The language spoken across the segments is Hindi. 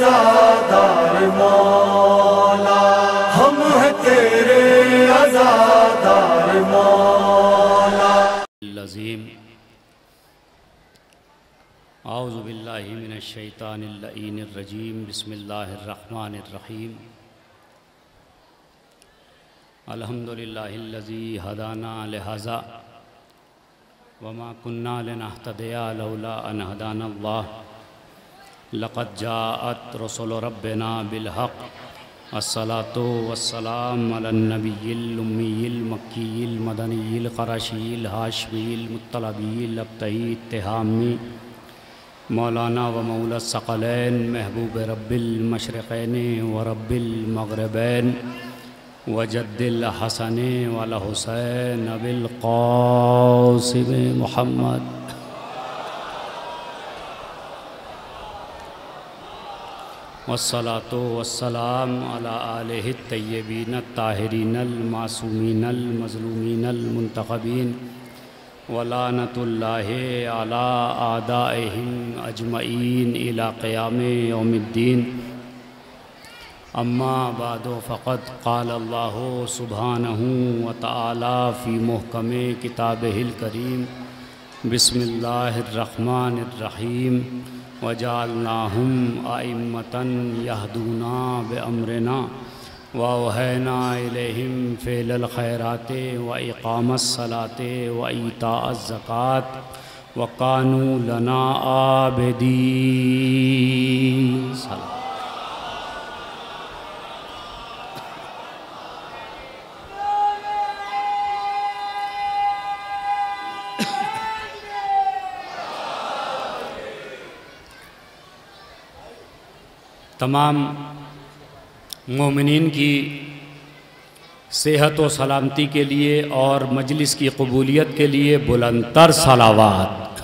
अज़ादार मौला, हम हैं तेरे अज़ादार मौला। लज़ीम आऊज़ु बिल्लाहि मिनश शैतानिर लईनिर रजीम। बिस्मिल्लाहिर रहमानिर रहीम। अल्हम्दुलिल्लाहिल्लज़ी हदाना लिहाज़ा वमा कुन्ना लिनहतदिया लौला अन हदानल्लाह। लक़द जाअत रुसुलु रब्बिना बिलहक़। अस्सलातु वस्सलाम अलन नबिय्यिल उम्मिय्यिल मक्किय्यिल मदनिय्यिल क़ुरैशिय्यिल हाशिमिय्यिल मुत्तलबिय्यिल अब्तही इत्तिहामी मौलाना व मौला सकलैन महबूब रब्बिल मशरिक़ैन व रब्बिल मग़रिबैन व जद्दिल हसन वल हुसैन बिल क़ासिम मुहम्मद। वस्सलातु वस्सलाम अला आलिहि तय्यबीन ताहिरीन मासूमीन मज़लूमीन मुंतखबीन वलानतुल्लाहि अला आदाइहिम अजमईन इला क़याम यौमिद्दीन। अम्मा बादो फ़क़द क़ाल अल्लाहु सुब्हानहु व तआला फ़ी मुहकमे किताबिहिल करीम। बिस्मिल्लाहिर रहमानिर रहीम। वजअलनाहुम अइम्मतन यहदूना बिअम्रिना व औहैना इलैहिम फ़िअलल खैराति व इक़ामस सलाति व ईताअज़ ज़कात व कानू लना आबिदीन। तमाम मोमिनीन की सेहत व सलामती के लिए और मजलिस की कबूलियत के लिए बुलंदतर सलावात।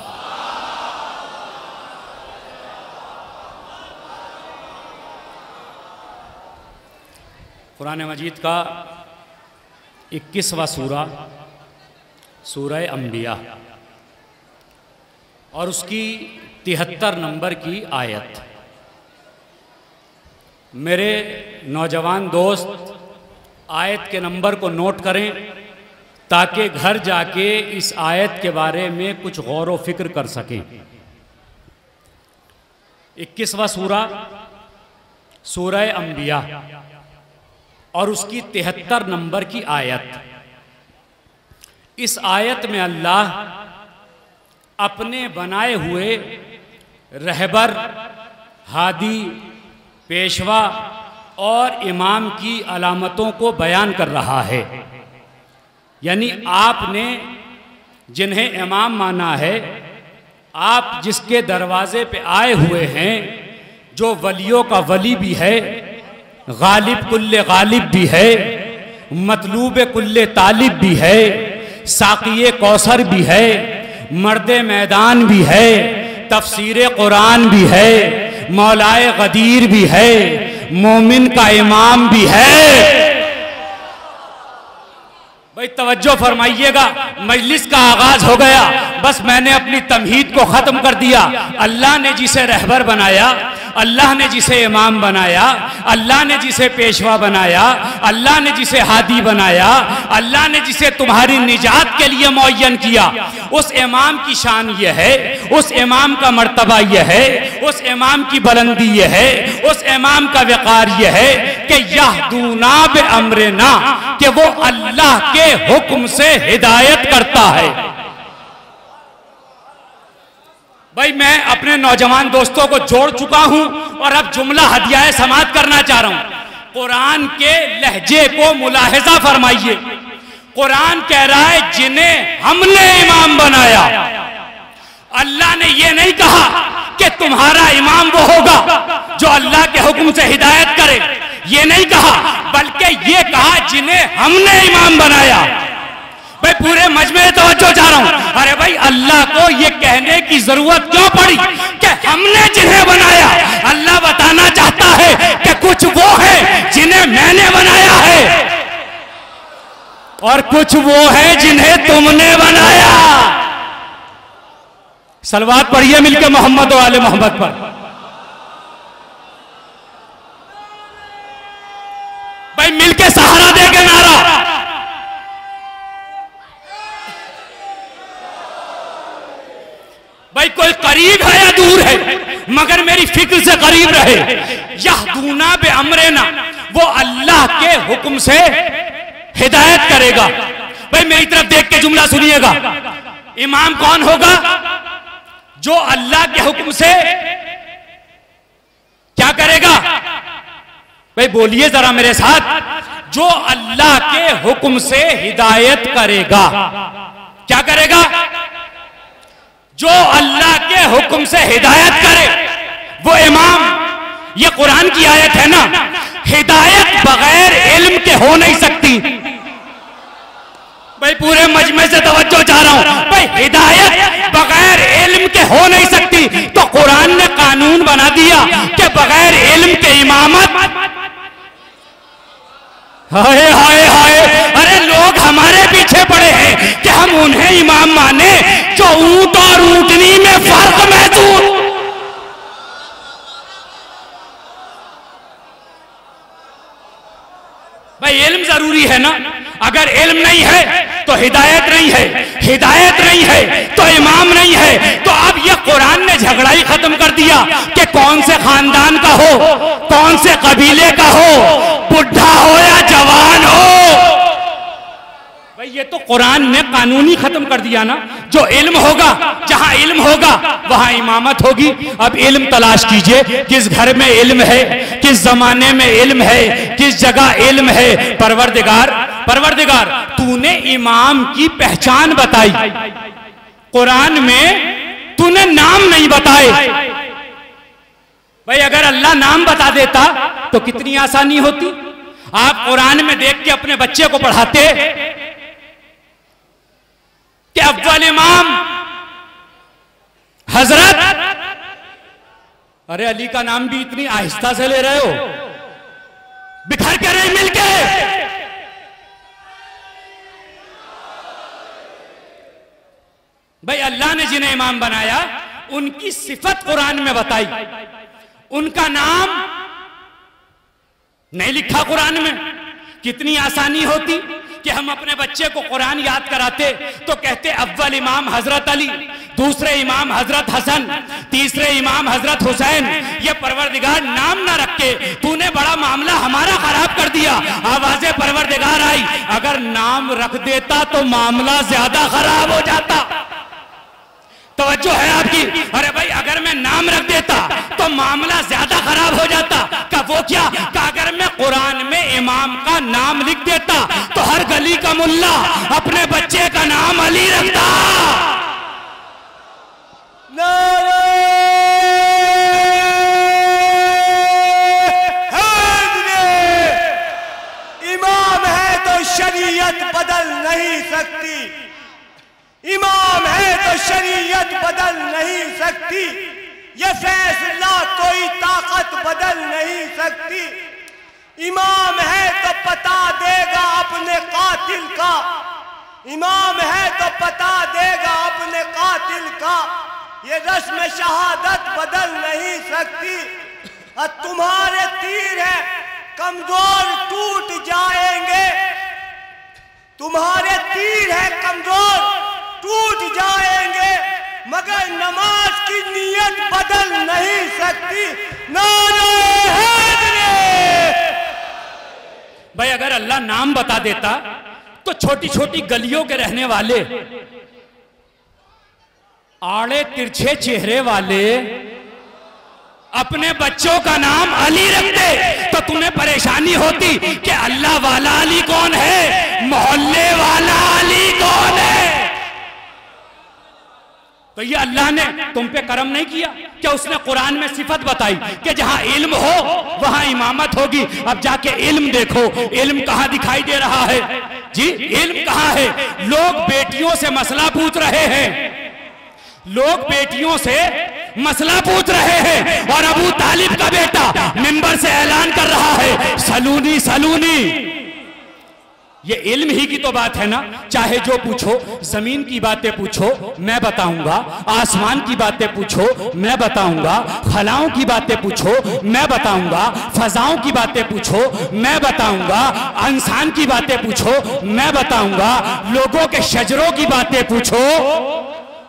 कुरान मजीद का 21वां सूरा सूरह अंबिया और उसकी 73 नंबर की आयत। मेरे नौजवान दोस्त आयत के नंबर को नोट करें ताकि घर जाके इस आयत के बारे में कुछ गौर व फिक्र कर सकें। 21वां सूरा सूरह अंबिया और उसकी 73 नंबर की आयत। इस आयत में अल्लाह अपने बनाए हुए रहबर, हादी, पेशवा और इमाम की अलामतों को बयान कर रहा है। यानी आपने जिन्हें इमाम माना है, आप जिसके दरवाजे पे आए हुए हैं, जो वलियों का वली भी है, गालिब कुल्ले गालिब भी है, मतलूब कुल्ले तालिब भी है, साक़िए कौसर भी है, मर्दे मैदान भी है, तफसीर कुरान भी है, मौलाए गदीर भी है, मोमिन का इमाम भी है। भाई तवज्जो फरमाइएगा, मजलिस का आगाज हो गया। बस मैंने अपनी तमहीद को ख़त्म कर दिया। अल्लाह ने जिसे रहबर बनाया, अल्लाह ने जिसे इमाम बनाया, अल्लाह ने जिसे पेशवा बनाया, अल्लाह ने जिसे हादी बनाया, अल्लाह ने जिसे तुम्हारी निजात के लिए मुअय्यन किया, उस इमाम की शान यह है, उस इमाम का मर्तबा यह है, उस इमाम की बुलंदी यह है, उस इमाम का वक़ार यह है कि यहदूना बिअम्रिना, कि वो अल्लाह के हुक्म से हिदायत करता है। भाई मैं अपने नौजवान दोस्तों को जोड़ चुका हूं और अब जुमला हदियाए समात करना चाह रहा हूं। कुरान के लहजे को मुलाहिजा फरमाइए। कुरान कह रहा है जिन्हें हमने इमाम बनाया। अल्लाह ने यह नहीं कहा कि तुम्हारा इमाम वो होगा जो अल्लाह के हुक्म से हिदायत करे, ये नहीं कहा, बल्कि ये कहा जिन्हें हमने इमाम बनाया। भाई पूरे मजमे तवज्जो चाह रहा हूं। अरे भाई अल्लाह को ये कहने की जरूरत क्यों पड़ी कि हमने जिन्हें बनाया? अल्लाह बताना चाहता है कि कुछ वो है जिन्हें मैंने बनाया है और कुछ वो है जिन्हें तुमने बनाया। सलवात पढ़िए मिलके मोहम्मद वाले मोहम्मद पर। के सहारा दे के नारा। भाई कोई करीब है या दूर है, मगर मेरी फिक्र से करीब रहे। यहदूना बे अमरेना, वो अल्लाह के हुक्म से हिदायत करेगा। भाई मेरी तरफ देख के जुमला सुनिएगा। इमाम कौन होगा? जो अल्लाह के हुक्म से क्या करेगा? भाई बोलिए जरा मेरे साथ। जो अल्लाह के हुक्म से हिदायत करेगा। क्या करेगा? जो अल्लाह के हुक्म से हिदायत करे वो इमाम। ये कुरान की आयत है ना। हिदायत बगैर इल्म के हो नहीं सकती। भाई पूरे मजमे से तवज्जो चाह रहा हूं। भाई हिदायत बगैर इल्म के हो नहीं सकती। तो कुरान ने कानून बना दिया कि बगैर इल्म के इमामत। हाय हाय हाय, अरे लोग हमारे पीछे पड़े हैं कि हम उन्हें इमाम माने जो ऊंट और ऊंटनी में फर्क महसूस। भाई इल्म जरूरी है ना। अगर इल्म नहीं है तो हिदायत नहीं है, हिदायत नहीं है तो इमाम नहीं है। तो अब ये कुरान ने झगड़ा ही खत्म कर दिया कि कौन से खानदान का हो, कौन से कबीले का हो, बुढ़ा हो या जवान हो। भाई ये तो कुरान ने कानून ही खत्म कर दिया ना। जो इल्म होगा, जहां इल्म होगा वहां इमामत होगी। अब इल्म तलाश कीजिए, किस घर में इल्म है, किस जमाने में इल्म है, किस जगह इल्म है। परवरदिगार, परवरदिगार तूने इमाम की पहचान बताई, कुरान में तूने नाम नहीं बताए। भाई अगर अल्लाह नाम बता देता तो कितनी आसानी होती। आप कुरान में देख के अपने बच्चे को पढ़ाते कि अव्वल इमाम हजरत। अरे अली का नाम भी इतनी आहिस्ता से ले रहे हो, बिखर के नहीं मिलके। भाई अल्लाह ने जिन्हें इमाम बनाया उनकी सिफत कुरान में बताई, उनका नाम नहीं लिखा कुरान में। कितनी आसानी होती कि हम अपने बच्चे को कुरान याद कराते तो कहते अव्वल इमाम हजरत अली, दूसरे इमाम हजरत हसन, तीसरे इमाम हजरत हुसैन। ये परवरदिगार नाम ना रख के तूने बड़ा मामला हमारा खराब कर दिया। आवाज़े परवरदिगार आई, अगर नाम रख देता तो मामला ज्यादा खराब हो जाता। तवज्जो है आपकी? अरे भाई अगर मैं नाम रख देता तो मामला ज्यादा खराब हो जाता। का वो क्या? का अगर मैं कुरान में इमाम का नाम लिख देता तो हर गली का मुल्ला अपने बच्चे का नाम अली रखता। इमाम है तो शरीयत बदल नहीं सकती। इमाम है तो शरीयत बदल नहीं सकती। ये फैसला कोई ताकत बदल नहीं सकती। इमाम है तो पता देगा अपने कातिल का। इमाम है तो पता देगा अपने कातिल का। ये रस्म शहादत बदल नहीं सकती। और तुम्हारे तीर है कमजोर टूट जाएंगे। तुम्हारे तीर है कमजोर टूट जाएंगे, मगर नमाज की नीयत बदल नहीं सकती। नारे हैदरी। भाई अगर अल्लाह नाम बता देता तो छोटी छोटी गलियों के रहने वाले, आड़े तिरछे चेहरे वाले अपने बच्चों का नाम अली रखते तो तुम्हें परेशानी होती कि अल्लाह वाला अली कौन है, मोहल्ले वाला अली कौन है। तो ये अल्लाह ने तुम पे करम नहीं किया? क्या उसने कुरान में सिफत बताई कि जहां इल्म हो वहां इमामत होगी। अब जाके इल्म देखो, इल्म कहां दिखाई दे रहा है जी? इल्म कहां है? लोग बेटियों से मसला पूछ रहे हैं, लोग बेटियों से मसला पूछ रहे हैं। और अबू तालिब का बेटा मिंबर से ऐलान कर रहा है सलूनी सलूनी। ये इल्म ही की तो बात है ना। चाहे जो पूछो, जमीन की बातें पूछो मैं बताऊंगा, आसमान की बातें पूछो मैं बताऊंगा, खलाओं की बातें पूछो मैं बताऊंगा, फजाओं की बातें पूछो मैं बताऊंगा, इंसान की बातें पूछो मैं बताऊंगा, लोगों के शजरों की बातें पूछो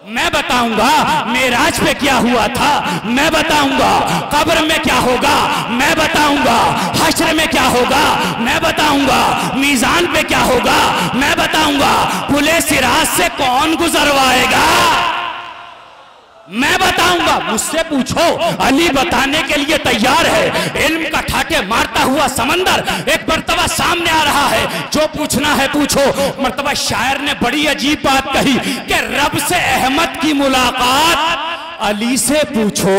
मैं बताऊंगा, मेराज पे क्या हुआ था मैं बताऊंगा, कब्र में क्या होगा मैं बताऊंगा, हश्र में क्या होगा मैं बताऊंगा, मीजान पे क्या होगा मैं बताऊंगा, पुले सिराज से कौन गुजरवाएगा मैं बताऊंगा। मुझसे पूछो, अली बताने के लिए तैयार है। इल्म का ठाटे मारता हुआ समंदर एक मर्तबा सामने आ रहा है, जो पूछना है पूछो। मर्तबा शायर ने बड़ी अजीब बात कही कि रब से अहमद की मुलाकात अली से पूछो।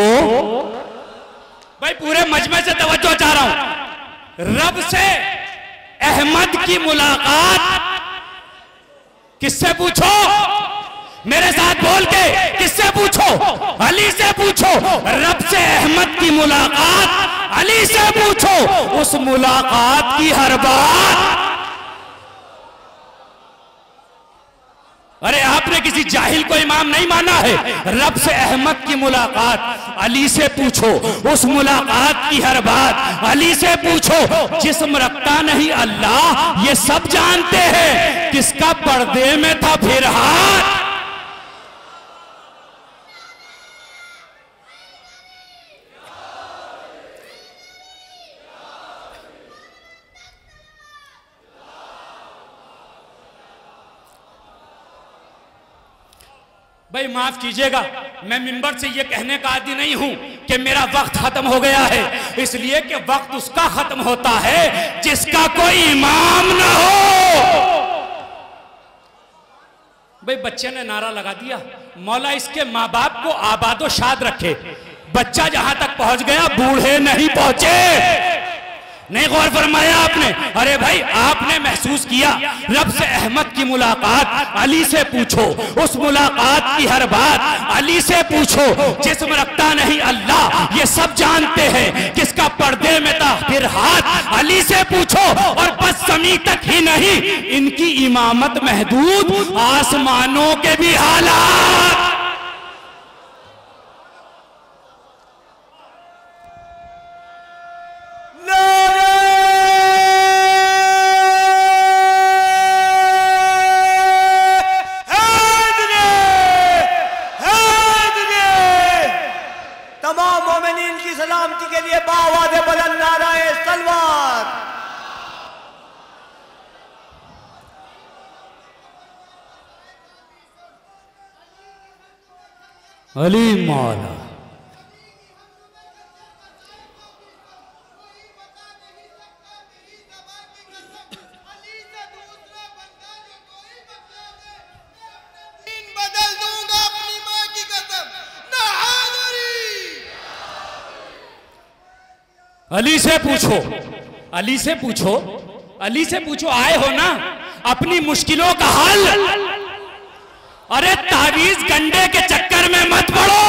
भाई पूरे मजमे से तवज्जो चाह रहा हूं। रब से अहमद की मुलाकात किससे पूछो? मेरे साथ बोल के किससे पूछो? अली से पूछो। रब से अहमद की मुलाकात अली से पूछो। उस मुलाकात की हर बात। अरे आपने किसी जाहिल को इमाम नहीं माना है। रब से अहमद की मुलाकात अली से पूछो। उस मुलाकात की हर बात अली से पूछो। जिस्म रखता नहीं अल्लाह ये सब जानते हैं, किसका पर्दे में था फिर हाथ। भाई माफ कीजिएगा, मैं मिंबर से ये कहने का आदी नहीं हूं कि मेरा वक्त खत्म हो गया है, इसलिए कि वक्त उसका खत्म होता है जिसका कोई इमाम ना हो। भाई बच्चे ने नारा लगा दिया, मौला इसके माँ बाप को आबादो शाद रखे। बच्चा जहां तक पहुंच गया, बूढ़े नहीं पहुंचे। नहीं गौर फरमाया आपने? अरे भाई आपने महसूस किया, रब से अहमद की मुलाकात अली से पूछो। उस मुलाकात की हर बात अली से पूछो। जिस्म रखता नहीं अल्लाह ये सब जानते हैं, किसका पर्दे में था फिर हाथ अली से पूछो। और बस ज़मीं तक ही नहीं, इनकी इमामत महदूद आसमानों के भी हालात। अली मौला बदल दूंगा अपनी मां की कसम। अली से पूछो, अली से पूछो, अली से पूछो। आए हो ना अपनी मुश्किलों का हल। अरे तावीज गंडे के चक्कर में मत पड़ो।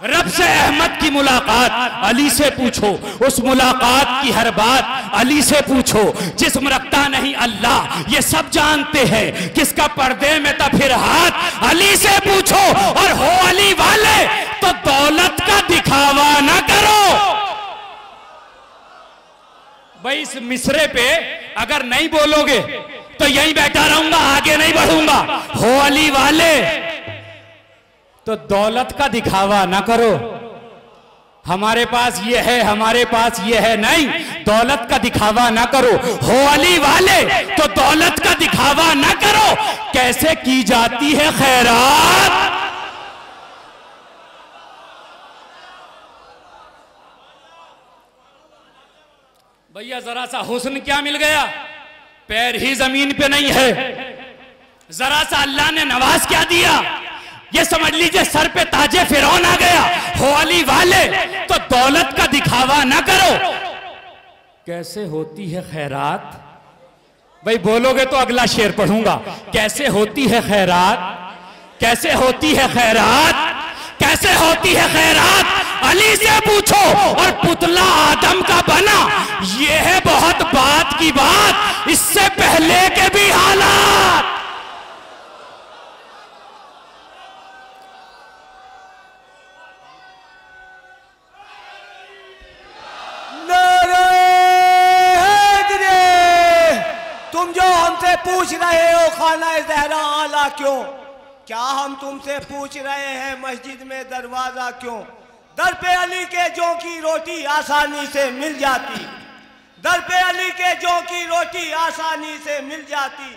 रब से अहमद की मुलाकात अली से पूछो। उस मुलाकात की हर बात अली से पूछो। जिस्म रखता नहीं अल्लाह ये सब जानते हैं, किसका पर्दे में था फिर हाथ अली से पूछो। और हो अली वाले तो दौलत का दिखावा ना करो। भाई इस मिसरे पे अगर नहीं बोलोगे तो यहीं बैठा रहूंगा, आगे नहीं बढ़ूंगा। हो अली वाले तो दौलत का दिखावा ना करो। हमारे पास ये है, हमारे पास ये है, नहीं, दौलत का दिखावा ना करो। हो अली वाले तो दौलत का दिखावा ना करो। कैसे की जाती है खैरात। भैया जरा सा हुस्न क्या मिल गया, पैर ही जमीन पे नहीं है। जरा सा अल्लाह ने नवाज क्या दिया, ये समझ लीजिए सर पे ताजे फिरौन आ गया। हो अली वाले तो दौलत का दिखावा ना करो। कैसे होती है खैरात। भाई बोलोगे तो अगला शेर पढ़ूंगा। कैसे होती है खैरात, कैसे होती है खैरात, कैसे होती है खैरात अली से पूछो। और पुतला आदम का बना ये है बहुत बात की बात, इससे पहले के भी हालात। तुम जो हमसे पूछ रहे हो खाना ज़हरा आला क्यों, क्या हम तुमसे पूछ रहे हैं मस्जिद में दरवाजा क्यों? दर पे अली के जौ की रोटी आसानी से मिल जाती, दर पे अली के जौ की रोटी आसानी से मिल जाती।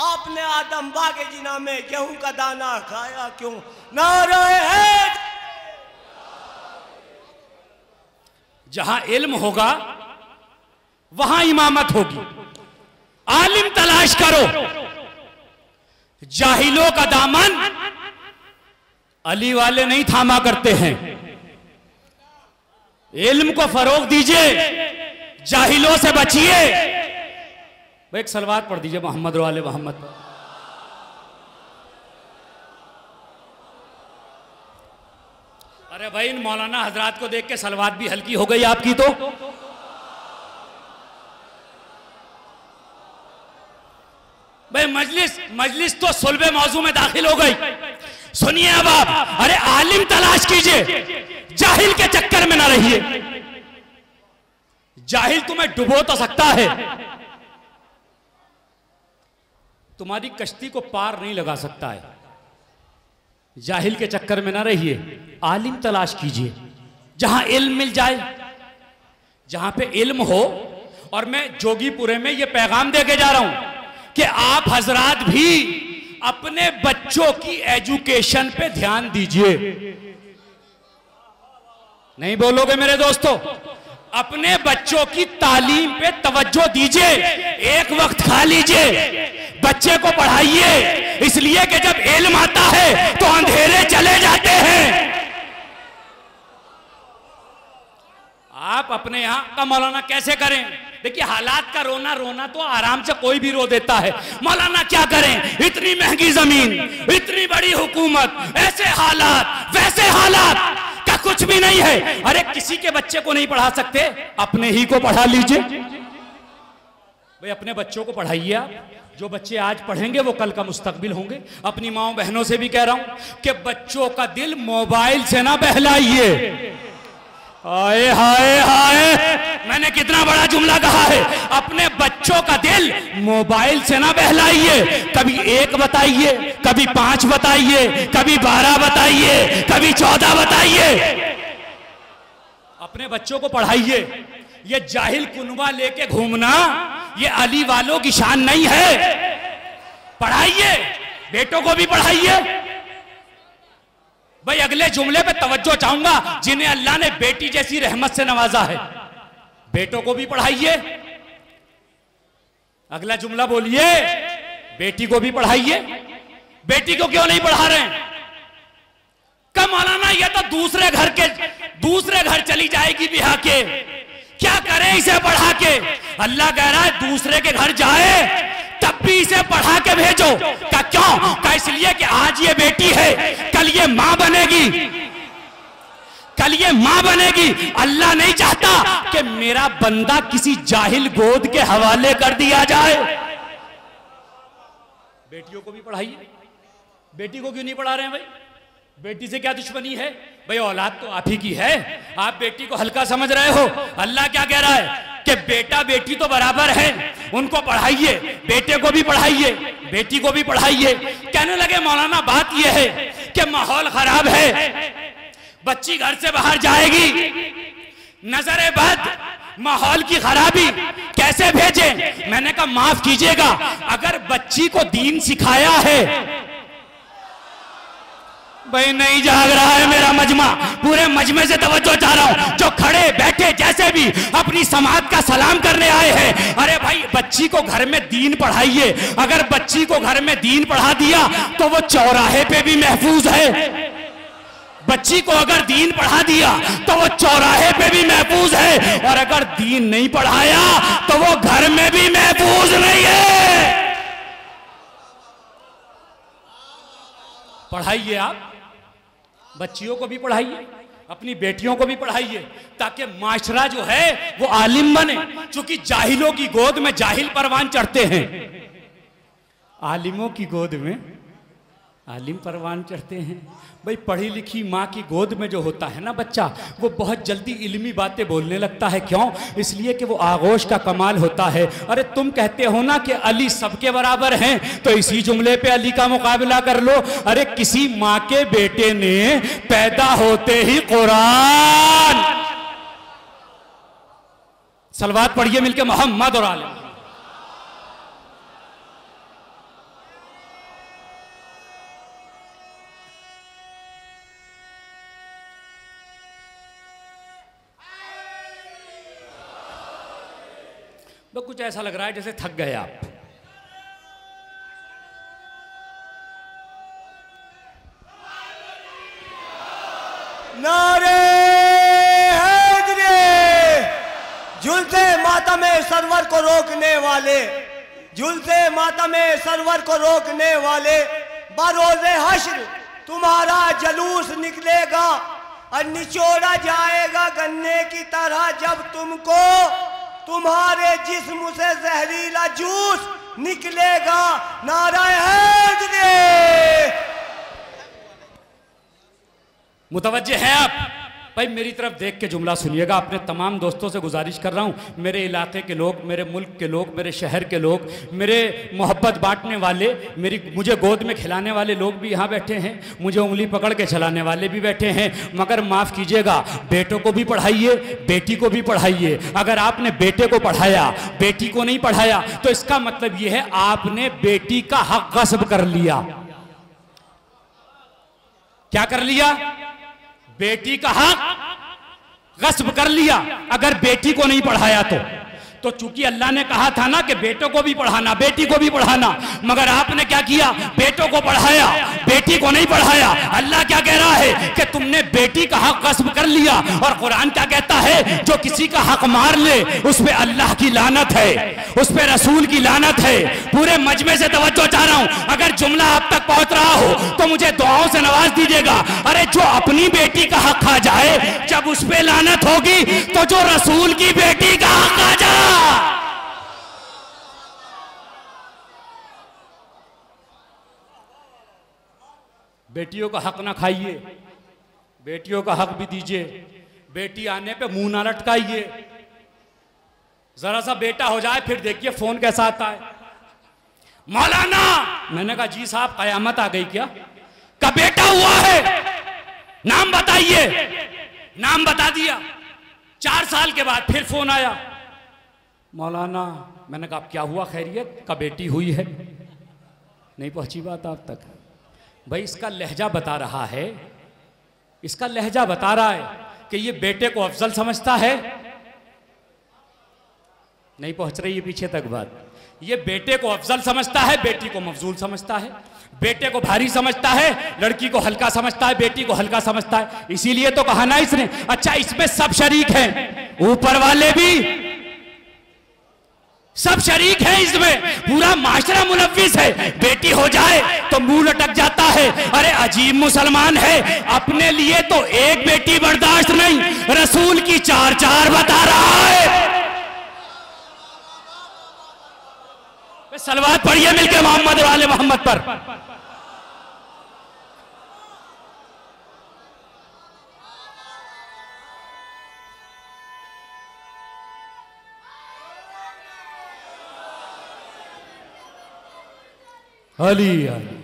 आपने आदम बाग जिना में गेहूं का दाना खाया क्यों? नारे है। जहां इल्म होगा वहां इमामत होगी। आलिम तलाश करो, जाहिलों का दामन अली वाले नहीं थामा करते हैं। इल्म को फरोग दीजिए, जाहिलों से बचिए। एक सलवात पढ़ दीजिए मोहम्मद वाले मोहम्मद पर। अरे भाई, इन मौलाना हजरात को देख के सलवात भी हल्की हो गई आपकी। तो भाई मजलिस तो सुलबे मौजू में दाखिल हो गई। सुनिए अब आप, अरे आलिम तलाश कीजिए, जाहिल के चक्कर में ना रहिए। जाहिल तुम्हें डुबो तो सकता है, तुम्हारी कश्ती को पार नहीं लगा सकता है। जाहिल के चक्कर में ना रहिए, आलिम तलाश कीजिए जहां इल्म मिल जाए, जहां पे इल्म हो। और मैं जोगीपुरे में ये पैगाम दे के जा रहा हूं कि आप हजरात भी अपने बच्चों की एजुकेशन पे ध्यान दीजिए। नहीं बोलोगे मेरे दोस्तों? अपने बच्चों की तालीम पे तवज्जो दीजिए, एक वक्त खा लीजिए, बच्चे को पढ़ाइए, इसलिए कि जब इल्म आता है तो अंधेरे चले जाते हैं। आप अपने यहां का मौलाना कैसे करें? देखिए, हालात का रोना तो आराम से कोई भी रो देता है। मौलाना क्या करें? इतनी महंगी जमीन, इतनी बड़ी हुकूमत, ऐसे हालात वैसे हालात का कुछ भी नहीं है। अरे किसी के बच्चे को नहीं पढ़ा सकते, अपने ही को पढ़ा लीजिए। भाई अपने बच्चों को पढ़ाइए आप। जो बच्चे आज पढ़ेंगे वो कल का मुस्तकबिल होंगे। अपनी माओ बहनों से भी कह रहा हूं कि बच्चों का दिल मोबाइल से ना बहलाइए। हाय हाय हाय, मैंने कितना बड़ा जुमला कहा है। अपने बच्चों का दिल मोबाइल से ना बहलाइए। कभी 1 बताइए, कभी 5 बताइए, कभी 12 बताइए, कभी 14 बताइए। अपने बच्चों को पढ़ाइए। ये जाहिल कुनवा लेके घूमना ये अली वालों की शान नहीं है। पढ़ाइए, बेटों को भी पढ़ाइए। भाई अगले जुमले पे तवज्जो चाहूंगा, जिन्हें अल्लाह ने बेटी जैसी रहमत से नवाजा है, बेटों को भी पढ़ाइए। अगला जुमला बोलिए, बेटी को भी पढ़ाइए। बेटी को क्यों नहीं पढ़ा रहे हैं? कब मौलाना ये तो दूसरे घर चली जाएगी बिहा के, क्या करें इसे पढ़ा के? अल्लाह कह रहा है दूसरे के घर जाए तब भी इसे पढ़ा के भेजो। क्या क्यों? क्या इसलिए कि आज ये बेटी है, कल ये मां बनेगी, कल ये मां बनेगी। अल्लाह नहीं चाहता कि मेरा बंदा किसी जाहिल गोद के हवाले कर दिया जाए। बेटियों को भी पढ़ाइए। बेटी को क्यों नहीं पढ़ा रहे हैं भाई? बेटी से क्या दुश्मनी है? भाई औलाद तो आप ही की है, आप बेटी को हल्का समझ रहे हो। अल्लाह क्या कह रहा है कि बेटा बेटी तो बराबर है, उनको पढ़ाइए, बेटे को भी पढ़ाइए, बेटी को भी पढ़ाइए। कहने लगे मौलाना बात यह है कि माहौल खराब है, बच्ची घर से बाहर जाएगी, नजरे बद, माहौल की खराबी, कैसे भेजें? मैंने कहा माफ कीजिएगा, अगर बच्ची को दीन सिखाया है। भाई नहीं जाग रहा है मेरा मजमा, पूरे मजमे से तवज्जो चाह रहा हूं। जो खड़े बैठे जैसे भी अपनी समाज का सलाम करने आए हैं, अरे भाई बच्ची को घर में दीन पढ़ाइए। अगर बच्ची को घर में दीन पढ़ा दिया तो वो चौराहे पे भी महफूज है। बच्ची को अगर दीन पढ़ा दिया तो वो चौराहे पे भी महफूज है, और अगर दीन नहीं पढ़ाया तो वो घर में भी महफूज नहीं है। पढ़ाइए आप, बच्चियों को भी पढ़ाइए, अपनी बेटियों को भी पढ़ाइए ताकि माशरा जो है वो आलिम बने। क्योंकि जाहिलों की गोद में जाहिल परवान चढ़ते हैं, आलिमों की गोद में आलिम परवान चढ़ते हैं। भाई पढ़ी लिखी माँ की गोद में जो होता है ना बच्चा, वो बहुत जल्दी इल्मी बातें बोलने लगता है। क्यों? इसलिए कि वो आगोश का कमाल होता है। अरे तुम कहते हो ना कि अली सबके बराबर हैं, तो इसी जुमले पे अली का मुकाबला कर लो। अरे किसी माँ के बेटे ने पैदा होते ही कुरान, सलवात पढ़िए मिलके मोहम्मद और आले। तो कुछ ऐसा लग रहा है जैसे थक गए आप। नारे हैदरी, जुल्फे मातम सरवर को रोकने वाले, जुल्फे मातम सरवर को रोकने वाले, बरोज़े हश्र तुम्हारा जलूस निकलेगा और निचोड़ा जाएगा गन्ने की तरह जब तुमको तुम्हारे जिस्म से जहरीला जूस निकलेगा। नारा हैदरी। मुतवज्जे हैं आप? भाई मेरी तरफ देख के जुमला सुनिएगा। अपने तमाम दोस्तों से गुजारिश कर रहा हूँ, मेरे इलाके के लोग, मेरे मुल्क के लोग, मेरे शहर के लोग, मेरे मोहब्बत बांटने वाले, मुझे गोद में खिलाने वाले लोग भी यहाँ बैठे हैं, मुझे उंगली पकड़ के चलाने वाले भी बैठे हैं। मगर माफ़ कीजिएगा, बेटों को भी पढ़ाइए, बेटी को भी पढ़ाइए। अगर आपने बेटे को पढ़ाया, बेटी को नहीं पढ़ाया, तो इसका मतलब यह है आपने बेटी का हक गस्ब कर लिया। क्या कर लिया? बेटी का हक गस्ब कर लिया। अगर बेटी को नहीं पढ़ाया तो चूंकि अल्लाह ने कहा था ना कि बेटों को भी पढ़ाना, बेटी को भी पढ़ाना, मगर आपने क्या किया? बेटों को पढ़ाया, बेटी को नहीं पढ़ाया। अल्लाह क्या कह रहा है कि तुमने बेटी का हक गस्ब कर लिया। और कुरान क्या कहता है? जो किसी का हक मार ले उस पे अल्लाह की लानत है, उस पे रसूल की लानत है। पूरे मजमे से तवज्जो चाह रहा हूं, अगर जुमला आप तक पहुंच रहा हो तो मुझे दुआओं से नवाज दीजिएगा। अरे जो अपनी बेटी का हक खा जाए, जब उस पे लानत होगी तो जो रसूल की बेटी का हक खा जाए। बेटियों का हक ना खाइए, बेटियों का हक भी दीजिए। बेटी आने पे मुंह ना लटकाइए। जरा सा बेटा हो जाए फिर देखिए फोन कैसा आता है। मौलाना, मैंने कहा जी साहब कयामत आ गई क्या? का बेटा हुआ है, नाम बताइए। नाम बता दिया। 4 साल के बाद फिर फोन आया, मौलाना। मैंने कहा क्या हुआ, खैरियत? का बेटी हुई है। नहीं पहुंची बात आप तक? भाई इसका लहजा बता रहा है, इसका लहजा बता रहा है कि ये बेटे को अफजल समझता है। नहीं पहुंच रही है पीछे तक बात। ये बेटे को अफजल समझता है, बेटी को मफजूल समझता है। बेटे को भारी समझता है, लड़की को हल्का समझता है, बेटी को हल्का समझता है। इसीलिए तो कहा ना इसने। अच्छा, इसमें सब शरीक हैं, ऊपर वाले भी सब शरीक है इसमें, पूरा माशरा मुलव्विस है। बेटी हो जाए तो मुंह लटक जाता है। अरे अजीब मुसलमान है, अपने लिए तो एक बेटी बर्दाश्त नहीं, रसूल की 4-4 बता रहा है। सलवात पढ़िए मिलके मोहम्मद और आले मोहम्मद पर। अली अली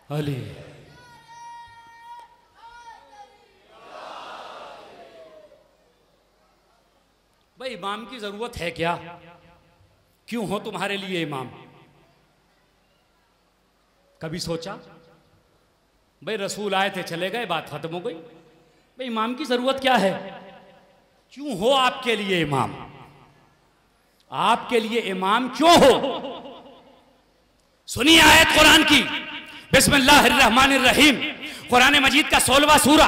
अली। भाई इमाम की जरूरत है क्या? क्यों हो तुम्हारे लिए इमाम? कभी सोचा? भाई रसूल आए थे चले गए, बात खत्म हो गई। भाई इमाम की जरूरत क्या है? क्यों हो आपके लिए इमाम? आपके लिए इमाम क्यों हो? सुनिए आयत कुरान की, बिस्मिल्लाहिर्रहमानिर्रहीम। कुरान मजीद का 16वां सूरा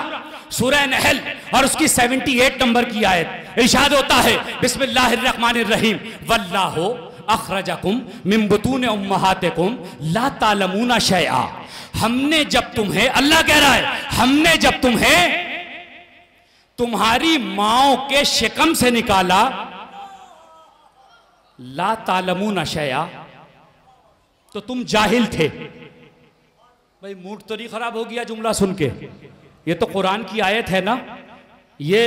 सूरह नहल और उसकी 78 नंबर की आयत, इरशाद होता है बिस्मिल्लाहिर्रहमानिर्रहीम वल्लाहु अखरजकुम मिन बुतून उम्महातिकुम ला तालमूना शैआ। हमने जब तुम्हें, अल्लाह कह रहा है, हमने जब तुम्हें तुम्हारी माओ के शिकम से निकाला, ला तालमूना शैआ, तो तुम जाहिल थे। भाई मूड तो नहीं खराब हो गया जुमला सुन के? ये तो कुरान की आयत है ना, ये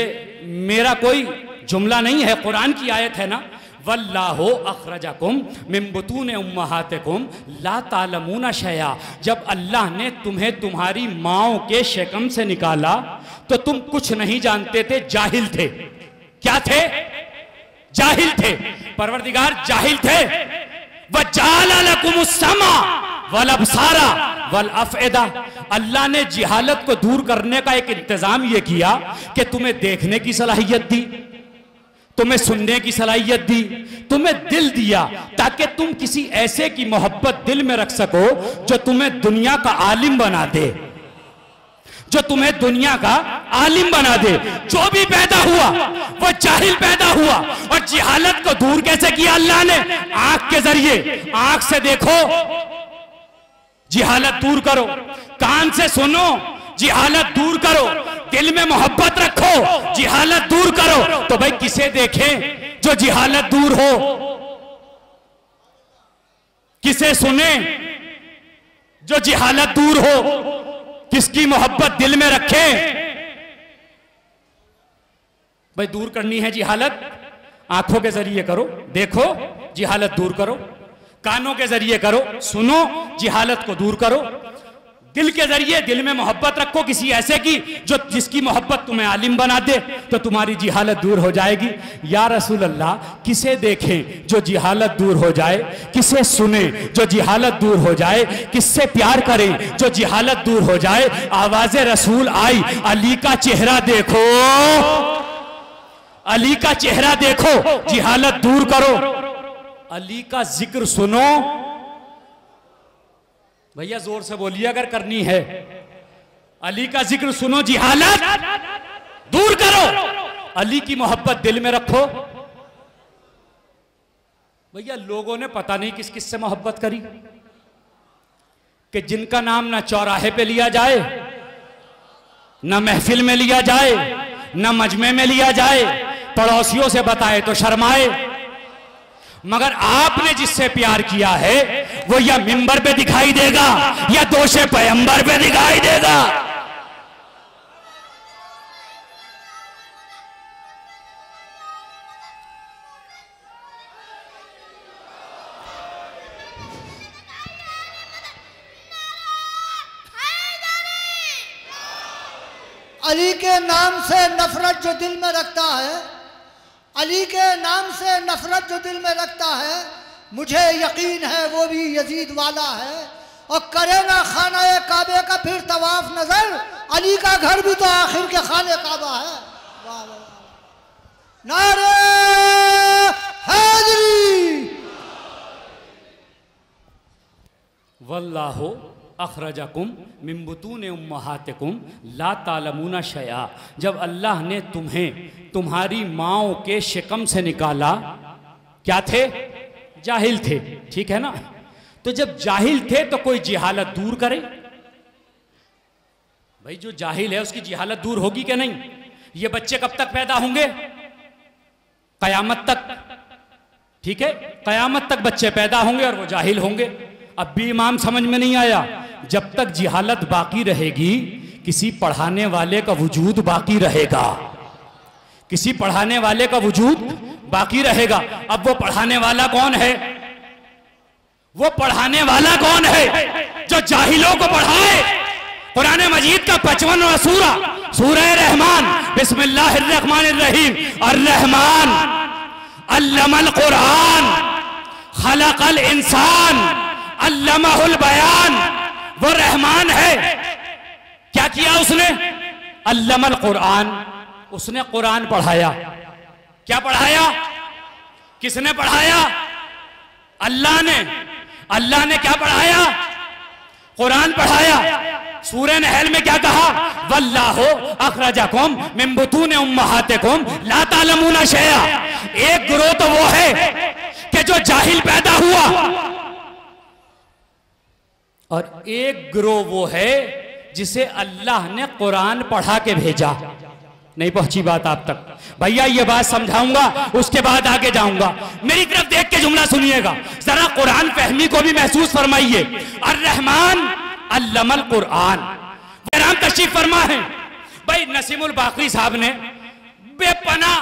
मेरा कोई जुमला नहीं है, कुरान की आयत है ना। वल्लाहु अखरजकुम मिन बुतून उम्महातिकुम ला तालमूना शैआ। जब अल्लाह ने तुम्हें तुम्हारी माओ के शिकम से निकाला तो तुम कुछ नहीं जानते थे, जाहिल थे। क्या थे? जाहिल थे। परवरदिगार जाहिल थे। वजअल लकुमुस समा वल अबसारा वल अफइदा। अल्लाह ने जिहालत को दूर करने का एक इंतजाम यह किया कि तुम्हें देखने की सलाहियत दी, तुम्हें सुनने की सलाहियत दी, तुम्हें दिल दिया ताकि तुम किसी ऐसे की मोहब्बत दिल में रख सको जो तुम्हें दुनिया का आलिम बना दे, जो तुम्हें दुनिया का आलिम बना दे। जो भी पैदा हुआ वो जाहिल पैदा हुआ। और जिहालत को दूर कैसे किया अल्लाह ने? आंख के जरिए। आंख से देखो, जिहालत दूर करो। कान से सुनो, जिहालत दूर करो। दिल में मोहब्बत रखो, जिहालत दूर करो। तो भाई किसे देखें जो जिहालत दूर हो? किसे सुने जो जिहालत दूर हो? किसकी मोहब्बत दिल में रखे? भाई दूर करनी है जिहालत, आंखों के जरिए करो, देखो, जिहालत दूर करो। कानों के जरिए करो, सुनो, जिहालत को दूर करो। दिल के जरिए, दिल में मोहब्बत रखो किसी ऐसे की जो जिसकी मोहब्बत तुम्हें आलिम बना दे, तो तुम्हारी जिहालत दूर हो जाएगी। या रसूल अल्लाह, किसे देखें जो जिहालत दूर हो जाए? किसे सुने जो जिहालत दूर हो जाए? किससे प्यार करें जो जिहालत दूर हो जाए? आवाज़े रसूल आई, अली का चेहरा देखो, अली का चेहरा देखो, जिहालत दूर करो। अली का जिक्र सुनो। भैया जोर से बोलिए अगर करनी है। अली का जिक्र सुनो, जिहालत दूर करो, अली की मोहब्बत दिल में रखो। भैया लोगों ने पता नहीं किस किस से मोहब्बत करी कि जिनका नाम ना चौराहे पे लिया जाए, ना महफिल में लिया जाए, ना मजमे में लिया जाए, पड़ोसियों से बताए तो शर्माए। मगर आपने जिससे प्यार किया है वो या मिंबर पे दिखाई देगा या दोषे पैगंबर पे दिखाई देगा। अली के नाम से नफरत जो दिल में रखता है, अली के नाम से नफरत जो दिल में रखता है, मुझे यकीन है वो भी यजीद वाला है। और करेगा खाना काबे का फिर तवाफ नजर, अली का घर भी तो आखिर के खाने काबा है। वाह वाह, नारे हैदरी। वल्लाहु अखरजकुम मिन बुतून उम्महातिकुम ला तालमूना शैआ। जब अल्लाह ने तुम्हें तुम्हारी माओ के शिकम से निकाला, क्या थे? जाहिल थे, ठीक है ना? तो जब जाहिल थे तो कोई जिहालत दूर करे? भाई जो जाहिल है उसकी जिहालत दूर होगी कि नहीं? ये बच्चे कब तक पैदा होंगे? कयामत तक, ठीक है? कयामत तक बच्चे पैदा होंगे और वो जाहिल होंगे। अब भी इमाम समझ में नहीं आया? जब तक जिहालत बाकी रहेगी किसी पढ़ाने वाले का वजूद बाकी रहेगा, किसी पढ़ाने वाले का वजूद बाकी रहेगा। अब वो पढ़ाने वाला कौन है? वो पढ़ाने वाला कौन है जो जाहिलों को पढ़ाए? कुरान मजीद का 55वां सूरा, सूरह रहमान, बिस्मिल्लाहिर्रहमानिर्रहीम। अर्रहमान अल्लमल कुरान खलकल इंसान अल्लमहुल बयान। वो रहमान है, क्या किया उसने? अल्लमल कुरान, उसने कुरान पढ़ाया। क्या पढ़ाया? किसने पढ़ाया? अल्लाह ने। अल्लाह ने क्या पढ़ाया? कुरान पढ़ाया। सूरह नहल में क्या कहा? वल्लाहु अखरजकुम मिन बुतून उम्महातिकुम ला तालमूना शैआ। एक गिरोह तो वो है कि जो जाहिल पैदा हुआ, और एक गिरोह वो है जिसे अल्लाह ने कुरान पढ़ा के भेजा। नहीं पहुंची बात आप तक? भैया ये बात समझाऊंगा, उसके बाद आगे जाऊंगा। मेरी तरफ देख के जुमला सुनिएगा, जरा कुरान फहमी को भी महसूस फरमाइए। अर्रहमान अल्लमल कुरान, नाम तशरीफ फरमा है। भाई नसीमुल बाकरी साहब ने बेपना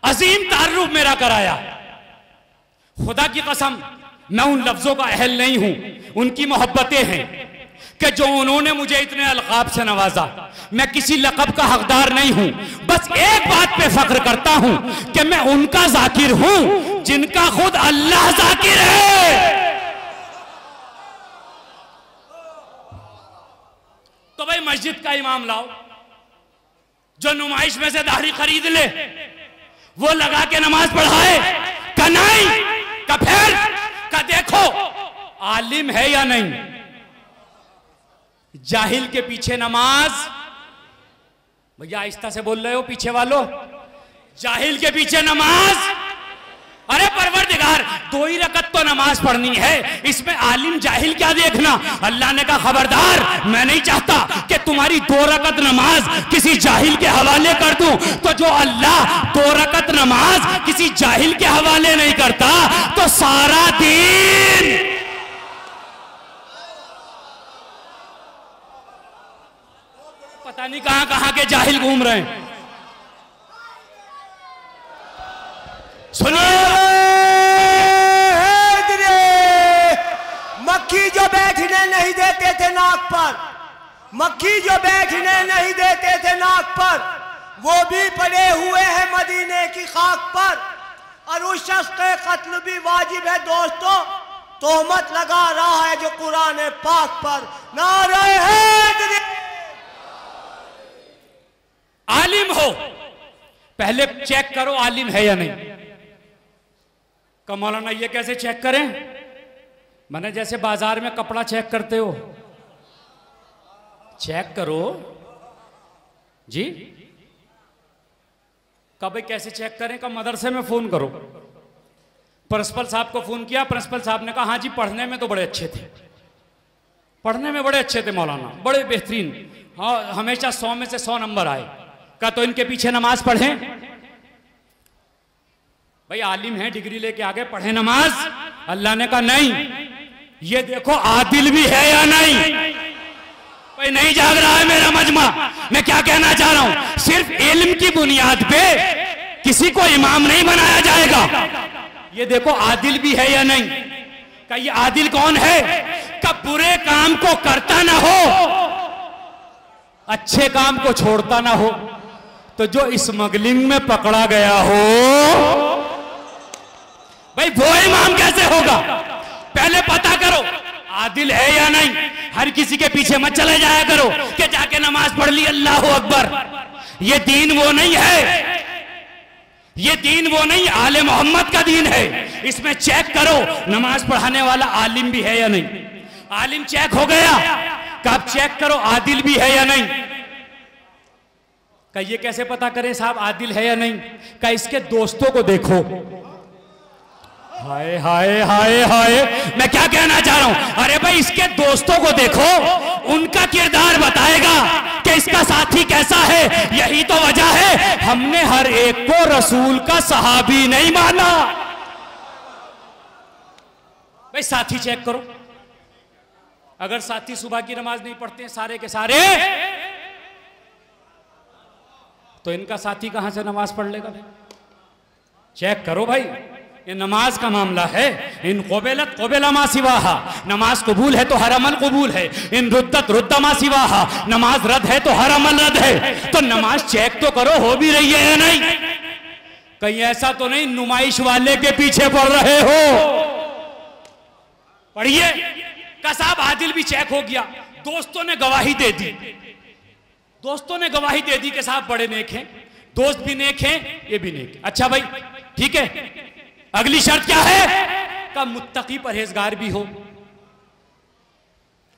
अजीम तारुफ मेरा कराया। खुदा की कसम मैं उन लफ्जों का अहल नहीं हूं, उनकी मोहब्बतें हैं कि जो उन्होंने मुझे इतने अलकाब से नवाजा। मैं किसी लक़ब का हकदार नहीं हूं, बस एक बात पे फख्र करता हूं कि मैं उनका जाकिर हूं जिनका खुद अल्लाह जाकिर है। तो भाई मस्जिद का इमाम लाओ जो नुमाइश में से दाढ़ी खरीद ले, वो लगा के नमाज पढ़ाए। का नहीं का फिर का देखो आलिम है या नहीं। जाहिल के पीछे नमाज, भैया आहिस्ता से बोल रहे हो पीछे वालों, जाहिल के पीछे नमाज। अरे परवरदिगार 2 ही रकत तो नमाज पढ़नी है, इसमें आलिम जाहिल क्या देखना। अल्लाह ने कहा खबरदार, मैं नहीं चाहता कि तुम्हारी 2 रकत नमाज किसी जाहिल के हवाले कर दूं। तो जो अल्लाह 2 रकत नमाज किसी जाहिल के हवाले नहीं करता, तो सारा दिन पता नहीं कहां कहां के जाहिल घूम रहे हैं। सुनिए, मक्खी जो बैठने नहीं देते थे नाक पर, मक्खी जो बैठने नहीं देते थे नाक पर, वो भी पड़े हुए हैं मदीने की खाक पर। और उस शख्स के कत्ल भी वाजिब है दोस्तों, तोहमत लगा रहा है जो कुरान पाक पर। नारे हैदरी। आलिम हो पहले चेक करो आलिम है या नहीं। मौलाना ये कैसे चेक करें? मैंने जैसे बाजार में कपड़ा चेक करते हो, चेक करो जी। कब कैसे चेक करें? कब मदरसे में फोन करो। प्रिंसिपल साहब को फोन किया, प्रिंसिपल साहब ने कहा हाँ जी पढ़ने में तो बड़े अच्छे थे, पढ़ने में बड़े अच्छे थे मौलाना, बड़े बेहतरीन, हाँ हमेशा 100 में से 100 नंबर आए। कहा तो इनके पीछे नमाज पढ़ें। भाई आलिम है, डिग्री लेके आगे पढ़े नमाज। अल्लाह ने कहा नहीं, ये देखो आदिल भी है या नहीं। भाई नहीं जाग रहा है मेरा मजमा। मैं क्या कहना चाह रहा हूं, सिर्फ इल्म की बुनियाद पे किसी को इमाम नहीं बनाया जाएगा। ये देखो आदिल भी है या नहीं। का ये आदिल कौन है? का बुरे काम को करता ना हो, अच्छे काम को छोड़ता ना हो। तो जो स्मगलिंग में पकड़ा गया हो, भाई वो इमाम कैसे होगा? पहले पता करो आदिल है या नहीं। हर किसी के पीछे मत चले जाया करो कि जाके नमाज पढ़ ली, अल्लाह अकबर। ये दीन वो नहीं है, ये दीन वो नहीं, आले मोहम्मद का दीन है। इसमें चेक करो नमाज पढ़ाने वाला आलिम भी है या नहीं। आलिम चेक हो गया, कब चेक करो आदिल भी है या नहीं। का ये कैसे पता करें साहब आदिल है या नहीं? का इसके दोस्तों को देखो। हाय हाय हाय हाय, मैं क्या कहना चाह रहा हूं। अरे भाई इसके दोस्तों को देखो, उनका किरदार बताएगा कि इसका साथी कैसा है। यही तो वजह है हमने हर एक को रसूल का सहाबी नहीं माना। भाई साथी चेक करो, अगर साथी सुबह की नमाज नहीं पढ़ते सारे के सारे, तो इनका साथी कहां से नमाज पढ़ लेगा? चेक करो भाई, ये नमाज का मामला है। इन क़ुबिलत क़ुबिला मा सिवाहा, नमाज कबूल है तो हर अमल कबूल है। इन रुद्दत रुद्दा मा सिवाहा, नमाज रद्द है तो हर अमल रद्द है। तो नमाज चेक तो करो हो भी रही है या नहीं। कहीं ऐसा तो नहीं नुमाइश वाले के पीछे पड़ रहे हो। पढ़िए का साहब आदिल भी चेक हो गया, दोस्तों ने गवाही दे दी, दोस्तों ने गवाही दे दी कि साहब बड़े नेक हैं, दोस्त भी नेक हैं, ये भी नेक। अच्छा भाई ठीक है, अगली शर्त क्या है? का मुत्तकी परहेजगार भी हो।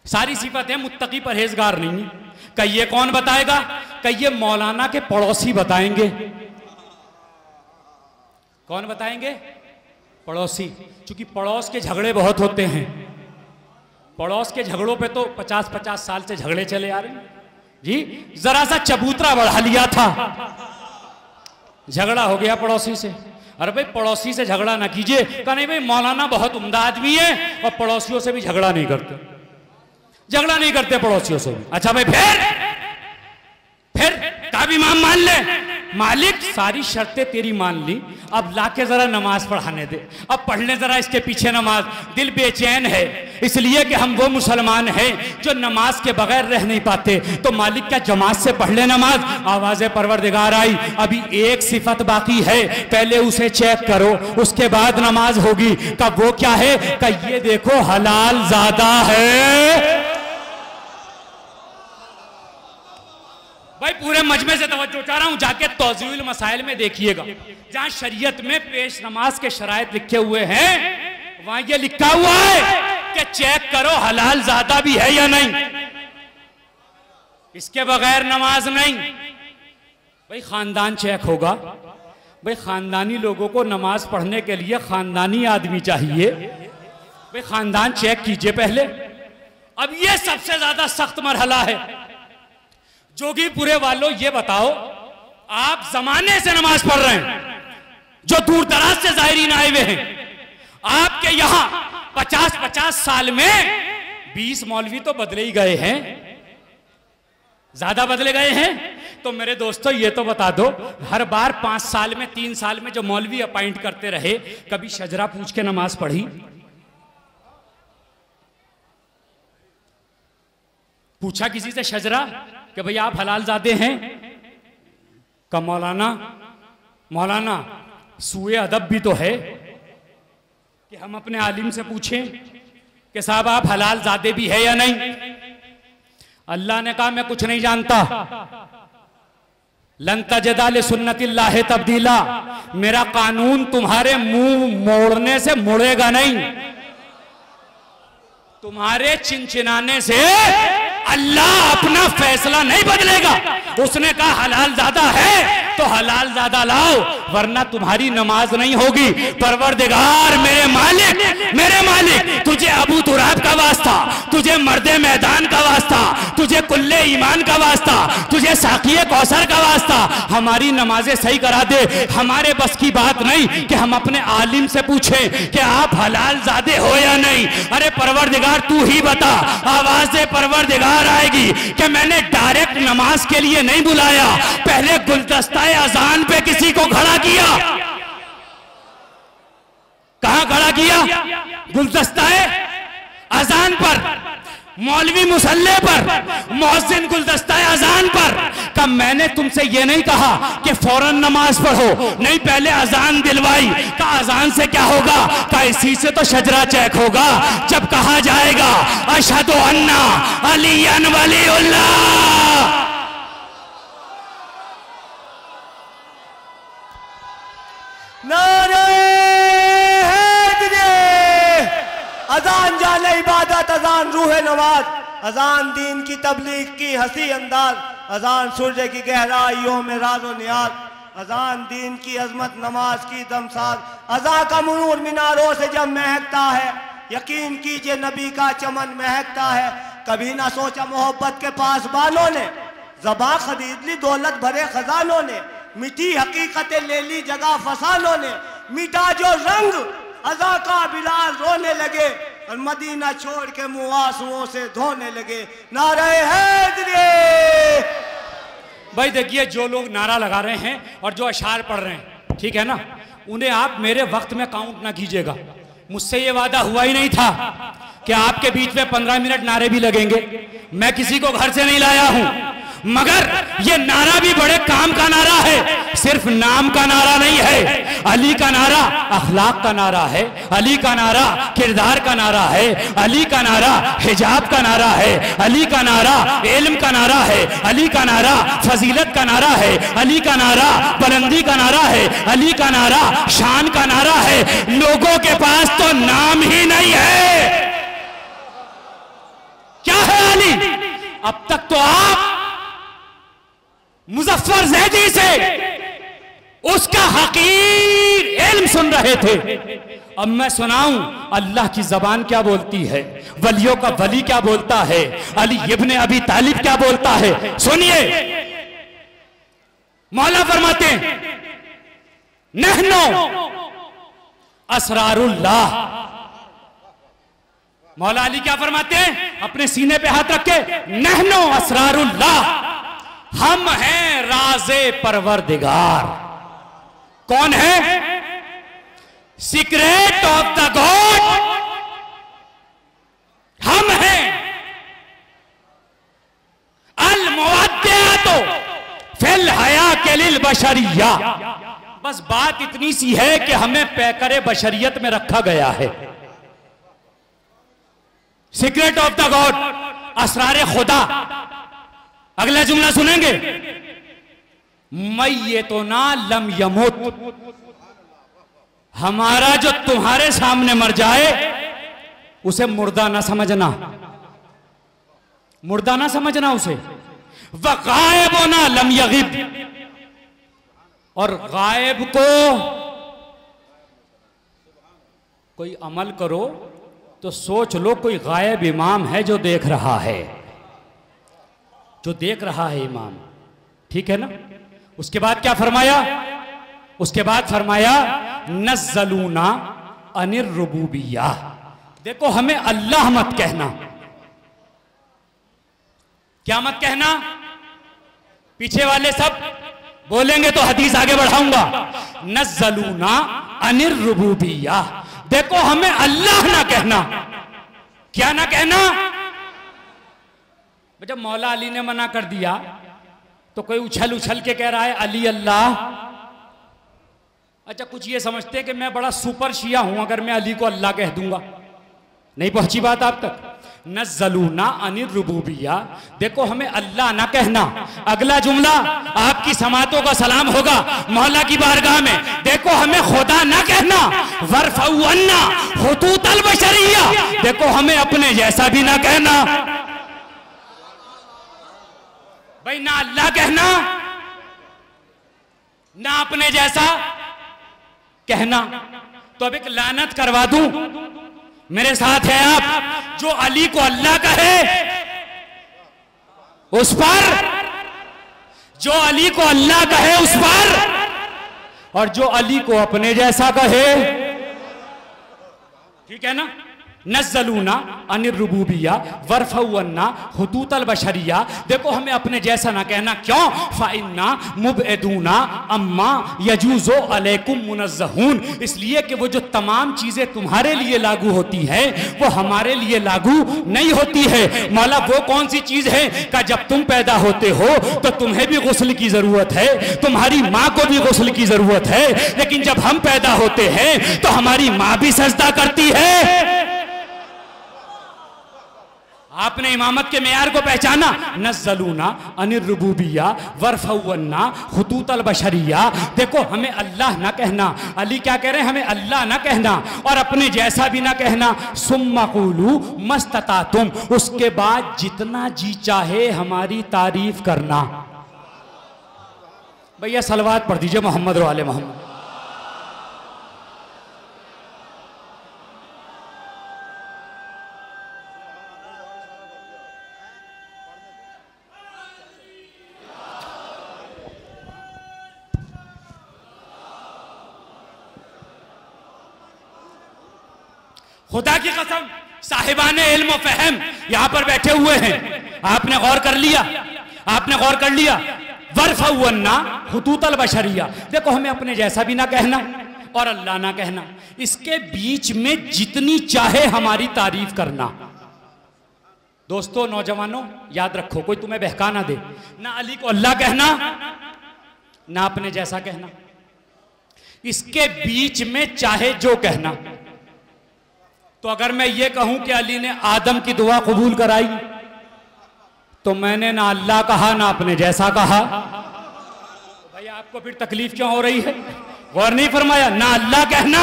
सारी सिफतें मुत्तकी परहेजगार नहीं। कहिए कौन बताएगा? कहिए मौलाना के पड़ोसी बताएंगे। कौन बताएंगे? पड़ोसी। क्योंकि पड़ोस के झगड़े बहुत होते हैं। पड़ोस के झगड़ों पे तो 50-50 साल से झगड़े चले आ रहे हैं जी। जरा सा चबूतरा बढ़ा लिया था, झगड़ा हो गया पड़ोसी से। अरे भाई पड़ोसी से झगड़ा ना कीजिए। कहा नहीं भाई मौलाना बहुत उम्दा आदमी है और पड़ोसियों से भी झगड़ा नहीं करते, झगड़ा नहीं करते पड़ोसियों से भी। अच्छा भाई फिर का भी इमाम मान ले। मालिक सारी शर्तें तेरी मान ली, अब लाके जरा नमाज पढ़ाने दे, अब पढ़ने जरा इसके पीछे नमाज। दिल बेचैन है इसलिए कि हम वो मुसलमान हैं जो नमाज के बगैर रह नहीं पाते। तो मालिक क्या जमात से पढ़ ले नमाज। आवाज़े परवरदिगार आई, अभी एक सिफत बाकी है, पहले उसे चेक करो, उसके बाद नमाज होगी। कब वो क्या है? का ये देखो हलाल ज्यादा है। भाई पूरे मजमे से तवज्जो चाह रहा हूं, जाके तौज़ीउल मसाइल में देखिएगा, जहां शरीयत में पेश नमाज के शराइत लिखे हुए हैं, वहां ये लिखा हुआ है कि चेक करो हलाल ज्यादा भी है या नहीं, इसके बगैर नमाज नहीं। भाई खानदान चेक होगा। भाई खानदानी लोगों को नमाज पढ़ने के लिए खानदानी आदमी चाहिए। भाई खानदान चेक कीजिए पहले। अब ये सबसे ज्यादा सख्त मरहला है। जोगीपुरे वालों ये बताओ, आप जमाने से नमाज पढ़ रहे हैं, जो दूर दराज से ज़ायरीन आए हुए हैं, आपके यहां 50-50 साल में 20 मौलवी तो बदले ही गए हैं, ज्यादा बदले गए हैं। तो मेरे दोस्तों ये तो बता दो, हर बार 5 साल में 3 साल में जो मौलवी अपॉइंट करते रहे, कभी शजरा पूछ के नमाज पढ़ी? पूछा किसी से शजरा कि भाई आप हलाल ज़ादे हैं? का मौलाना सूए अदब भी तो है कि हम अपने आलिम से पूछें कि साहब आप हलाल ज़ादे भी है या नहीं। अल्लाह ने कहा मैं कुछ नहीं जानता। लन तजदा ले सुन्नतिल्लाह तब्दीला, मेरा कानून तुम्हारे मुंह मोड़ने से मुड़ेगा नहीं, तुम्हारे चिनचिनाने से अल्लाह अपना फैसला नहीं बदलेगा। उसने कहा हलाल ज्यादा है तो हलाल ज्यादा लाओ, वरना तुम्हारी नमाज नहीं होगी। परवरदिगार मेरे मालिक तुझे अबू तुराब का वास्ता, तुझे मर्दे मैदान का वास्ता, तुझे कुल्ले ईमान का वास्ता, तुझे साकिये कौसर का वास्ता, हमारी नमाजें सही करा दे। हमारे बस की बात नहीं कि हम अपने आलिम से पूछें कि आप हलाल ज़ादे हो या नहीं। अरे परवरदिगार तू ही बता। आवाज़ परवरदिगार आएगी कि मैंने डायरेक्ट नमाज के लिए नहीं बुलाया, पहले गुलदस्ता अजान पे किसी को खड़ा किया। कहां खड़ा किया? गुलदस्ता अजान पर, मौलवी मुसल्ले पर, मुअज्जिन गुलदस्ता अजान पर। कब मैंने तुमसे ये नहीं कहा कि फौरन नमाज पढ़ो, नहीं पहले अजान दिलवाई। का अजान से क्या होगा? का इसी से तो शजरा चेक होगा। जब कहा जाएगा अशहदु अन्ना अलीयन वलीउल्लाह, नारे हैदरी, अजान जाने इबादत, अजान रूह नवाज, अजान दीन की तबलीग की हंसी अंदाज, अजान सूर्य की गहराइयों में राज़ो नियाज, अजान दीन की अजमत नमाज की दमसाज। अजा का मुनूर मीनारों से जब महकता है, यकीन कीजिए नबी का चमन महकता है। कभी ना सोचा मोहब्बत के पासबानों ने, ज़बां खरीद ली दौलत भरे खजानों ने, मिठी हकीकतें ले ली जगह फसानों ने, मिटा जो रंग अज़ा का बिलाल रोने लगे, और मदीना छोड़ के मुँह आंसुओं से धोने लगे। नारे हैदरी। भाई देखिए, जो लोग नारा लगा रहे हैं और जो अशार पढ़ रहे हैं, ठीक है ना, उन्हें आप मेरे वक्त में काउंट ना कीजिएगा। मुझसे ये वादा हुआ ही नहीं था कि आपके बीच में 15 मिनट नारे भी लगेंगे। मैं किसी को घर से नहीं लाया हूं, मगर ये नारा भी बड़े काम का नारा है, सिर्फ नाम का नारा नहीं है। अली का नारा अखलाक का नारा है, अली का नारा किरदार का नारा है, अली का नारा हिजाब का नारा है, अली का नारा इल्म का नारा है, अली का नारा फजीलत का नारा है, अली का नारा बुलंदी का नारा है, अली का नारा शान का नारा है। लोगों के पास तो नाम ही नहीं है। क्या अली, अब तक तो आप मुजफ्फर ज़ैदी से उसका हकीर इल्म सुन रहे थे। अब मैं सुनाऊं अल्लाह की जबान क्या बोलती है, वलियों का वली क्या बोलता है, अली इब्ने अबी तालिब क्या बोलता है। सुनिए, मौला फरमाते हैं नहनो असरारुल्लाह। मौला अली क्या फरमाते हैं, अपने सीने पे हाथ रख के, नहनो असरारुल्लाह, हम हैं राज़े परवरदिगार। कौन है? सीक्रेट ऑफ द गॉड हम हैं। अल मुअद्दियातो फिल हया के लिल बशरिया। बस बात इतनी सी है कि हमें पैकरे बशरियत में रखा गया है। Secret of the God, Asrare खुदा। अगला जुमला सुनेंगे, मय्यतुना लम यमुत, हमारा जो तुम्हारे सामने मर जाए उसे मुर्दा ना समझना, मुर्दा ना समझना उसे। व गायबुना लम यगिब, और गायब को कोई अमल करो तो सोच लो कोई गायब इमाम है जो देख रहा है, जो देख रहा है इमाम, ठीक है ना। उसके बाद क्या फरमाया, उसके बाद फरमाया नज़्ज़लूना अनिर रुबूबिय्या। देखो हमें अल्लाह मत कहना। क्या मत कहना? पीछे वाले सब बोलेंगे तो हदीस आगे बढ़ाऊंगा। नज़्ज़लूना अनिर रुबूबिय्या, देखो हमें अल्लाह ना कहना। क्या ना कहना? जब मौला अली ने मना कर दिया तो कोई उछल उछल के कह रहा है अली अल्लाह। अच्छा, कुछ ये समझते हैं कि मैं बड़ा सुपर शिया हूं अगर मैं अली को अल्लाह कह दूंगा। नहीं पहुंची बात आप तक। नज़्ज़लूना अनिर रुबूबिय्या, देखो हमें अल्लाह ना कहना। अगला जुमला आपकी समातों का सलाम होगा मौला की बारगाह में, देखो हमें खुदा ना कहना। वरफ़अन्ना हुतूतल बशरिया, देखो हमें अपने जैसा भी ना कहना। भाई ना अल्लाह कहना ना अपने जैसा कहना। तो अब एक लानत करवा दूं, मेरे साथ है आप, जो अली को अल्लाह कहे उस पर, जो अली को अल्लाह कहे उस पर, और जो अली को अपने जैसा कहे, ठीक है ना। नज़्ज़लूना अनिर रुबूबिय्या वरफ़अन्ना हुतूतल बशरिया, देखो हमें अपने जैसा ना कहना। क्यों? फ़इन्ना मुबइदूना अम्मा यजूज़ो अलैकुम मुनज़्ज़हून, इसलिए कि वो जो तमाम चीज़ें तुम्हारे लिए लागू होती हैं वो हमारे लिए लागू नहीं होती है। मौला वो कौन सी चीज़ है कि जब तुम पैदा होते हो तो तुम्हें भी गुस्ल की ज़रूरत है, तुम्हारी माँ को भी गुस्ल की ज़रूरत है, लेकिन जब हम पैदा होते हैं तो हमारी माँ भी सजदा करती है। आपने इमामत के मेयार को पहचाना। नज़्ज़लूना अनिर रुबूबिय्या वरफ़अन्ना हुतूतल बशरिया, देखो हमें अल्लाह ना कहना। अली क्या कह रहे हैं? हमें अल्लाह ना कहना और अपने जैसा भी ना कहना। सुम्मा क़ूलू मस्ततातुम, उसके बाद जितना जी चाहे हमारी तारीफ करना। भैया सलवात पढ़ दीजिए मोहम्मद व आले मोहम्मद। खुदा की कसम, साहिबाने इल्म व फहम यहां पर बैठे हुए हैं, आपने गौर कर लिया, आपने गौर कर लिया। वरफ़अन्ना हुतूतल बशरिया, देखो हमें अपने जैसा भी ना कहना और अल्लाह ना कहना, इसके बीच में जितनी चाहे हमारी तारीफ करना। दोस्तों, नौजवानों, याद रखो, कोई तुम्हें बहका ना दे, ना अली को अल्लाह कहना ना अपने जैसा कहना, इसके बीच में चाहे जो कहना। तो अगर मैं ये कहूं कि अली ने आदम की दुआ कबूल कराई तो मैंने ना अल्लाह कहा ना अपने जैसा कहा। भाई आपको फिर तकलीफ क्यों हो रही है? गौर नहीं फरमाया? ना अल्लाह कहना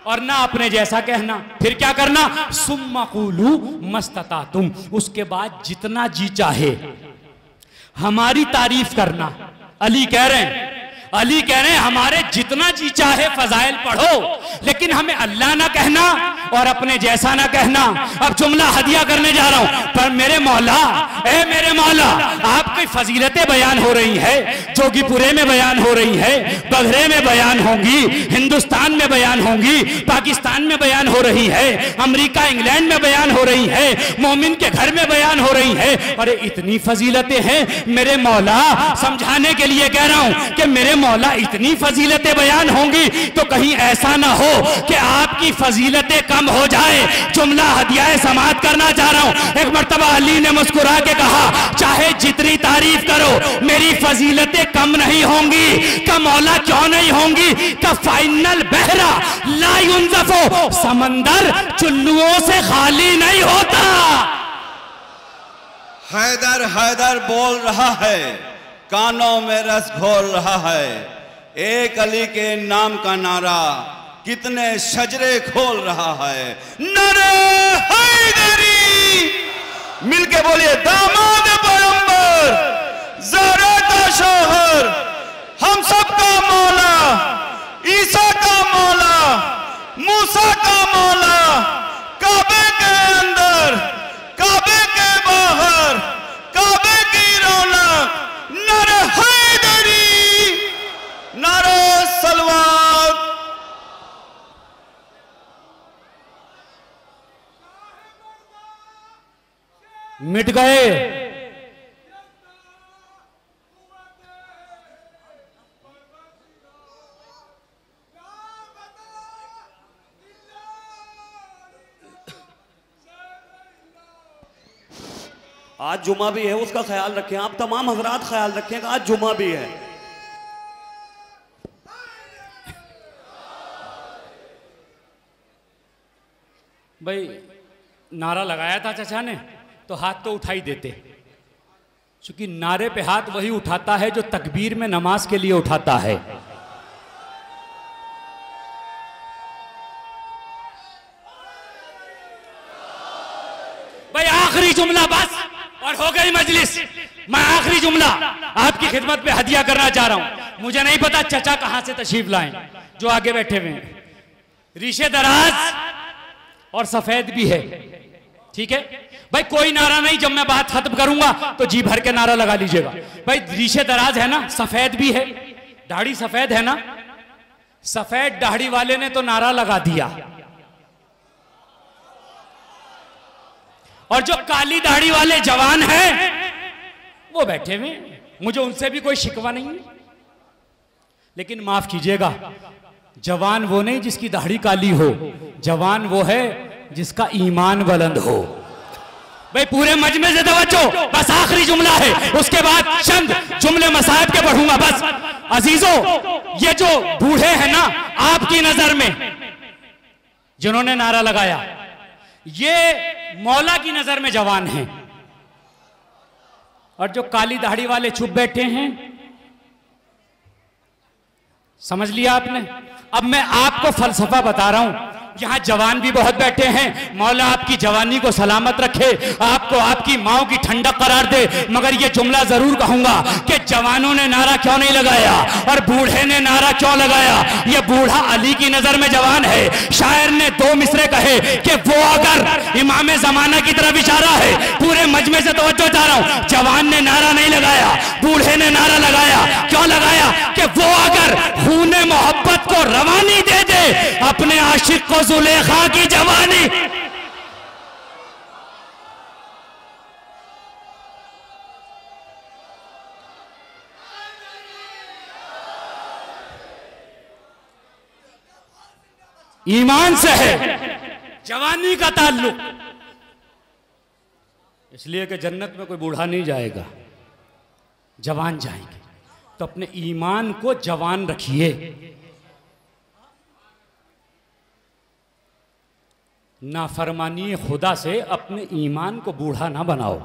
और ना अपने जैसा कहना। फिर क्या करना? सुम्मा क़ूलू मस्ततातुम, उसके बाद जितना जी चाहे हमारी तारीफ करना। अली कह रहे हैं हमारे जितना जी चाहे फजाइल पढ़ो, लेकिन हमें अल्लाह ना कहना और अपने जैसा ना कहना। अब जुमला हदिया करने जा रहा हूं, पर मेरे मौला, मेरे मौला, आपकी फजीलतें बयान हो रही है, जोगीपुरे में बयान हो रही है, बघरे में बयान होंगी, हिंदुस्तान में बयान होंगी, पाकिस्तान में बयान हो रही है, अमेरिका इंग्लैंड में बयान हो रही है, मोमिन के घर में बयान हो रही है। अरे इतनी फजीलतें हैं मेरे मौला, समझाने के लिए कह रहा हूं कि मेरे मौला इतनी फजीलतें बयान होंगी तो कहीं ऐसा ना हो कि आपकी फजीलतें कम हो जाए। जुमला हदियाए समात करना चाह रहा हूं। एक मर्तबा अली ने मुस्कुरा के कहा, चाहे जितनी तारीफ करो मेरी फजीलतें कम नहीं होंगी। का मौला क्यों नहीं होंगी? का फाइनल बहरा ला युनज़फो, समंदर चुल्लुओं से खाली नहीं होता। हैदर हैदर बोल रहा है, कानों में रस घोल रहा है। एक अली के नाम का नारा कितने शजरे खोल रहा है। नारे हैदरी, मिलके बोलिए, दामाद पैगंबर, ज़हरा का शौहर, हम सब का मौला, ईसा का मौला, मूसा का मौला, काबे के अंदर, काबे के बाहर, काबे की रौनक। नारे हैदरी, नारे सलवात। मिट गए आज जुमा भी है, उसका ख्याल रखें आप, तमाम हजरात ख्याल रखें कि आज जुमा भी है। भाई नारा लगाया था चाचा ने तो हाथ तो उठाई देते, क्योंकि नारे पे हाथ वही उठाता है जो तकबीर में नमाज के लिए उठाता है। भाई आखिरी जुमला बस और हो गई मजलिस। मैं आखिरी जुमला आपकी खिदमत में हदिया करना चाह रहा हूं। मुझे नहीं पता चचा कहां से तशरीफ लाएं, जो आगे बैठे हुए हैं, रीशे दराज और सफेद भी है, ठीक है भाई। कोई नारा नहीं, जब मैं बात खत्म करूंगा तो जी भर के नारा लगा लीजिएगा। भाई रीशे दराज है ना, सफेद भी है, दाढ़ी सफेद है ना। सफेद दाढ़ी वाले ने तो नारा लगा दिया, और जो काली दाढ़ी वाले जवान हैं वो बैठे हुए, मुझे उनसे भी कोई शिकवा नहीं है। लेकिन माफ कीजिएगा, जवान वो नहीं जिसकी दाढ़ी काली हो, जवान वो है जिसका ईमान बुलंद हो। भाई पूरे मजमे से तवज्जो, बस आखिरी जुमला है, उसके बाद चंद जुमले मसाइब के पढ़ूंगा बस। अजीजों, ये जो बूढ़े हैं ना आपकी नजर में जिन्होंने नारा लगाया, ये मौला की नजर में जवान हैं, और जो काली दाढ़ी वाले चुप बैठे हैं, समझ लिया आपने। अब मैं आपको फलसफा बता रहा हूं। यहां जवान भी बहुत बैठे हैं, मौला आपकी जवानी को सलामत रखे, आपको आपकी माओ की ठंडक करार दे। मगर ये जुमला जरूर कहूंगा कि जवानों ने नारा क्यों नहीं लगाया और बूढ़े ने नारा क्यों लगाया। ये बूढ़ा अली की नजर में जवान है। शायर ने दो मिसरे कहे कि वो अगर इमाम जमाना की तरफ इशारा है। पूरे मजमे से तवज्जो चाह रहा हूं, जवान ने नारा नहीं लगाया, बूढ़े ने नारा लगाया। क्यों लगाया? कि वो अगर खूने मोहब्बत को रवानी दे दे अपने आशिक को जुलेखा की जवानी। ईमान से है जवानी का ताल्लुक, इसलिए कि जन्नत में कोई बूढ़ा नहीं जाएगा, जवान जाएंगे। तो अपने ईमान को जवान रखिए। नाफरमानी खुदा से अपने ईमान को बूढ़ा ना बनाओ।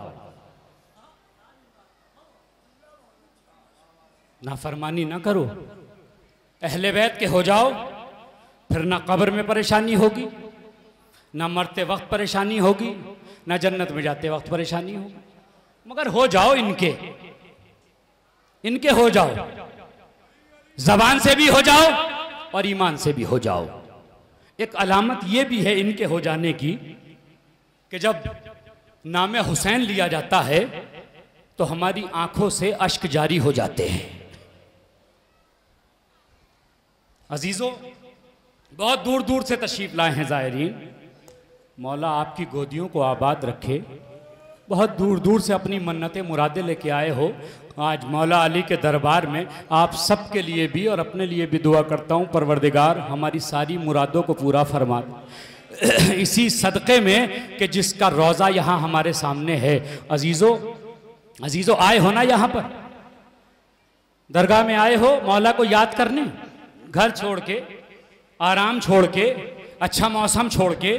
नाफरमानी ना करो, अहले बैत के हो जाओ, फिर ना कब्र में परेशानी होगी, ना मरते वक्त परेशानी होगी, ना जन्नत में जाते वक्त परेशानी होगी। मगर हो जाओ इनके हो जाओ, जबान से भी हो जाओ और ईमान से भी हो जाओ। एक अलामत यह भी है इनके हो जाने की कि जब नाम हुसैन लिया जाता है तो हमारी आंखों से अश्क जारी हो जाते हैं। अजीजों, बहुत दूर दूर से तशरीफ लाए हैं ज़ायरीन, मौला आपकी गोदियों को आबाद रखे। बहुत दूर दूर से अपनी मन्नतें मुरादे लेके आए हो। आज मौला अली के दरबार में आप सब के लिए भी और अपने लिए भी दुआ करता हूँ, परवरदिगार हमारी सारी मुरादों को पूरा फरमा। इसी सदक़े में कि जिसका रोज़ा यहाँ हमारे सामने है। अजीज़ों आए हो ना, यहाँ पर दरगाह में आए हो मौला को याद करने, घर छोड़ के, आराम छोड़ के, अच्छा मौसम छोड़ के,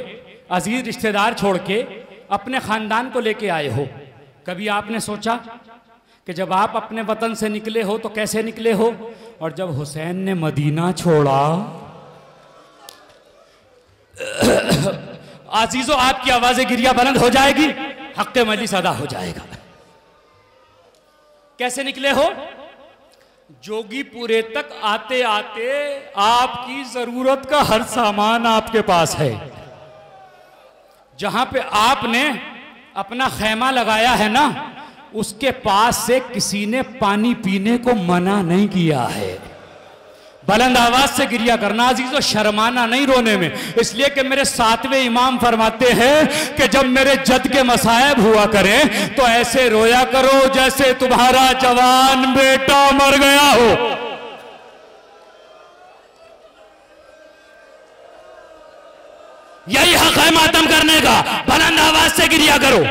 अजीज रिश्तेदार छोड़ के, अपने ख़ानदान को लेके आए हो। कभी आपने सोचा कि जब आप अपने वतन से निकले हो तो कैसे निकले हो, और जब हुसैन ने मदीना छोड़ा। आजीजों, आपकी आवाज़ें गिरिया बुलंद हो जाएगी, हक़्क़े मजलिस अदा हो जाएगा। कैसे निकले हो? जोगीपुरे तक आते आते आपकी जरूरत का हर सामान आपके पास है। जहां पे आपने अपना खैमा लगाया है ना, उसके पास से किसी ने पानी पीने को मना नहीं किया है। बुलंद आवाज से गिरिया करना अजीजों, शर्माना नहीं रोने में। इसलिए कि मेरे 7वें इमाम फरमाते हैं कि जब मेरे जद के मसायब हुआ करें तो ऐसे रोया करो जैसे तुम्हारा जवान बेटा मर गया हो। यही हक है मातम करने का। बुलंद आवाज से गिरिया करो।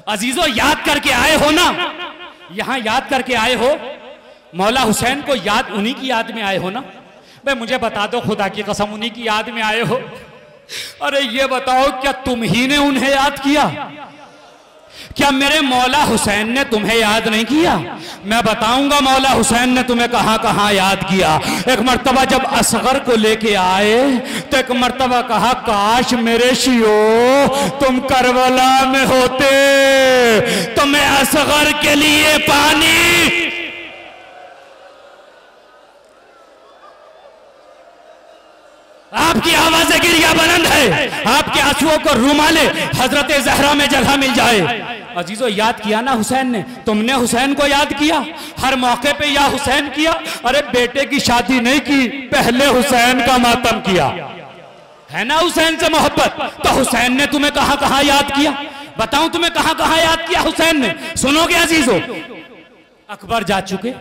अजीजों, याद करके आए हो ना, यहां याद करके आए हो, मौला हुसैन को याद, उन्हीं की याद में आए हो ना। भाई मुझे बता दो, खुदा की कसम, उन्हीं की याद में आए हो? अरे ये बताओ, क्या तुम ही ने उन्हें याद किया? क्या मेरे मौला हुसैन ने तुम्हें याद नहीं किया? मैं बताऊंगा मौला हुसैन ने तुम्हें कहां कहां याद किया। एक मर्तबा जब असगर को लेके आए तो एक मर्तबा कहा, काश मेरे शियो तुम करबला में होते तो मैं असगर के लिए पानी। आपकी आवाज़ें गिरिया बुलंद है, आपके आंसुओं को रुमाले हजरत जहरा में जगह मिल जाए। अजीजों, याद किया ना हुसैन ने, तुमने हुसैन को याद किया, हर मौके पे या हुसैन किया। अरे बेटे की शादी नहीं की, पहले हुसैन का मातम किया, है ना हुसैन से मोहब्बत। तो हुसैन ने तुम्हें कहां कहां याद किया? बताऊं तुम्हें कहां कहां याद किया हुसैन ने? सुनोगे अजीजों, अकबर जा चुके,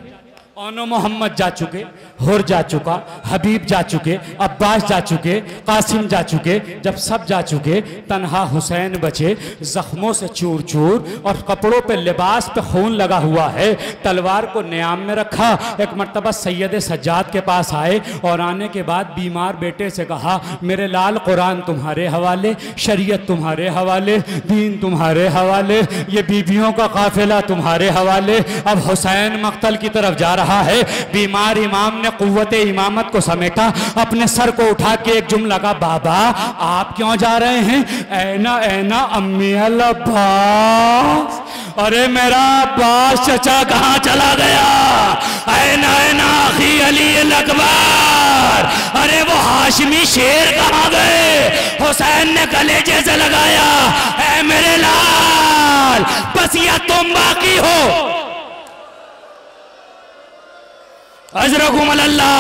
ओनो मोहम्मद जा चुके, हुर जा चुका, हबीब जा चुके, अब्बास जा चुके, कासिम जा चुके। जब सब जा चुके, तन्हा हुसैन बचे, जख्मों से चूर चूर और कपड़ों पे, लिबास पे खून लगा हुआ है। तलवार को न्याम में रखा। एक मर्तबा सैयद सज्जाद के पास आए और आने के बाद बीमार बेटे से कहा, मेरे लाल, कुरान तुम्हारे हवाले, शरीयत तुम्हारे हवाले, दीन तुम्हारे हवाले, ये बीबियों का काफिला तुम्हारे हवाले। अब हुसैन मक्तल की तरफ जा रहा है। बीमार इमाम ने कुव्वते इमामत को समेटा, अपने सर को उठा के एक जुमला का, बाबा आप क्यों जा रहे हैं? ऐना ऐना अम्मी अल अब्बास। अरे मेरा अब्बास चचा कहां चला गया? ऐना ऐना अखी अली अल अकबर। अरे वो हाशमी शेर कहां गए? हुसैन ने कलेजे से लगाया, ऐ मेरे लाल, बस या तुम बाकी हो। अजरकुम अल्लाह,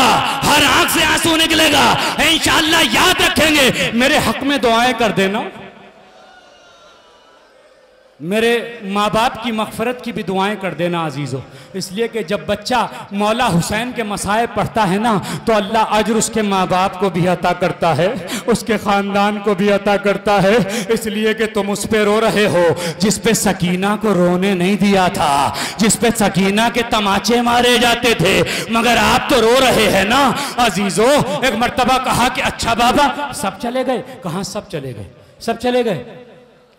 हर आंख से आंसू निकलेगा इंशाअल्लाह। याद रखेंगे, मेरे हक में दुआएं कर देना, मेरे माँ बाप की मग़फ़िरत की भी दुआएं कर देना अजीज़ों। इसलिए कि जब बच्चा मौला हुसैन के मसाइब पढ़ता है ना, तो अल्लाह अजर उसके माँ बाप को भी अता करता है, उसके ख़ानदान को भी अता करता है। इसलिए कि तुम उस पर रो रहे हो जिस पे सकीना को रोने नहीं दिया था, जिस पे सकीना के तमाचे मारे जाते थे, मगर आप तो रो रहे हैं ना अजीज़ों। एक मर्तबा कहा कि अच्छा बाबा सब चले गए। कहाँ सब चले गए? सब चले गए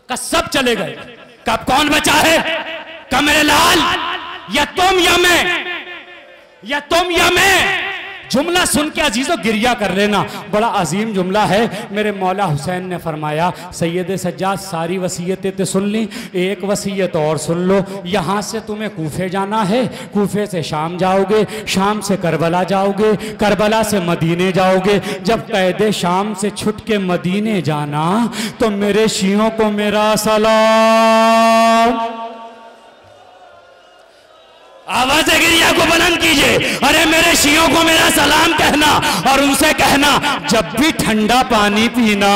का सब चले गए। कब कौन बचा है? कब मेरे लाल, या तुम या मैं? या तुम या मैं। जुमला सुन के अजीजों गिरिया कर लेना, बड़ा अजीम जुमला है। मेरे मौला हुसैन ने फरमाया, सैयद सज्जाद सारी वसीयतें तो सुन ली, एक वसीयत और सुन लो। यहाँ से तुम्हें कूफे जाना है, कूफे से शाम जाओगे, शाम से करबला जाओगे, करबला से मदीने जाओगे। जब कैदे शाम से छुट के मदीने जाना तो मेरे शियों को मेरा सलाम। आवाज़ गिरिया को बुलंद कीजिए, अरे मेरे शियों को मेरा सलाम कहना और उनसे कहना जब भी ठंडा पानी पीना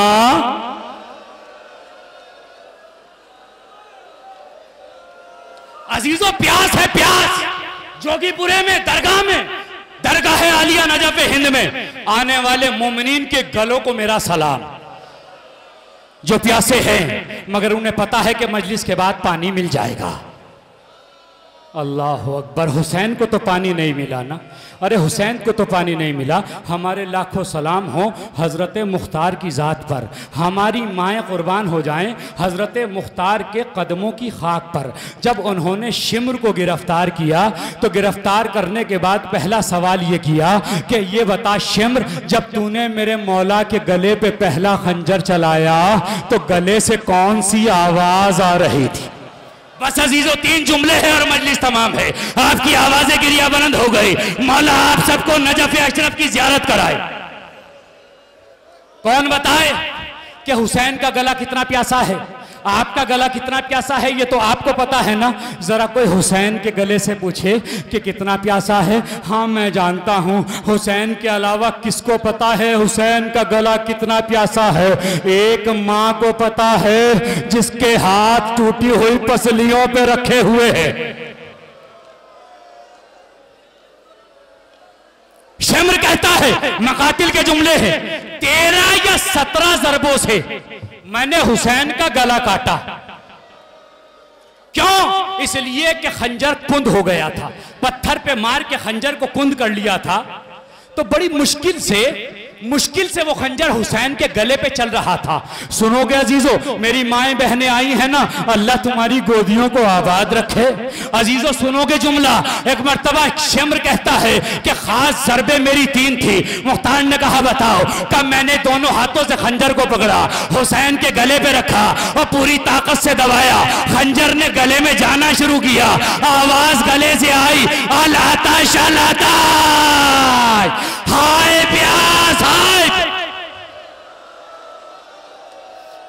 अजीजों, प्यास है प्यास। जोगीपुरे में दरगाह है आलिया नजफ हिंद में आने वाले मोमिनीन के गलों को मेरा सलाम, जो प्यासे हैं मगर उन्हें पता है कि मजलिस के बाद पानी मिल जाएगा। अल्लाह अकबर। हुसैन को तो पानी नहीं मिला ना, अरे हुसैन को तो पानी नहीं मिला। हमारे लाखों सलाम हो हज़रत मुख्तार की ज़ात पर, हमारी माएँ कुर्बान हो जाएं हज़रत मुख्तार के कदमों की खाक पर। जब उन्होंने शिम्र को गिरफ्तार किया तो गिरफ्तार करने के बाद पहला सवाल ये किया कि ये बता शिम्र, जब तूने मेरे मौला के गले पे पहला खंजर चलाया तो गले से कौन सी आवाज़ आ रही थी? बस अजीजों, 3 जुमले हैं और मजलिस तमाम है। आपकी आवाजें गिरिया बुलंद हो गई। मौला आप सबको नजफ अशरफ की जियारत कराए। कौन बताए कि हुसैन का गला कितना प्यासा है, आपका गला कितना प्यासा है? ये तो आपको पता है ना। जरा कोई हुसैन के गले से पूछे कि कितना प्यासा है। हाँ मैं जानता हूँ, हुसैन के अलावा किसको पता है हुसैन का गला कितना प्यासा है? एक माँ को पता है जिसके हाथ टूटी हुई पसलियों पे रखे हुए हैं। शिम्र कहता है, मकातिल के जुमले हैं, 13 या 17 ज़रबों से मैंने हुसैन का गला काटा। क्यों? इसलिए कि खंजर कुंद हो गया था, पत्थर पे मार के खंजर को कुंद कर लिया था। तो बड़ी मुश्किल से वो खंजर हुसैन के गले पे चल रहा था। सुनोगे अजीजों, मेरी माएं बहनें आई हैं ना, अल्लाह तुम्हारी गोदियों को आबाद रखे। अजीजों सुनोगे जुमला, एक मर्तबा शिम्र कहता है कि खास ज़रबे मेरी 3 थी। मुख्तार ने कहा बताओ। कब मैंने दोनों हाथों से खंजर को पकड़ा, हुसैन के गले पे रखा और पूरी ताकत से दबाया। खंजर ने गले में जाना शुरू किया, आवाज गले से आई, अलाता शलाता, हाय प्यास हाय।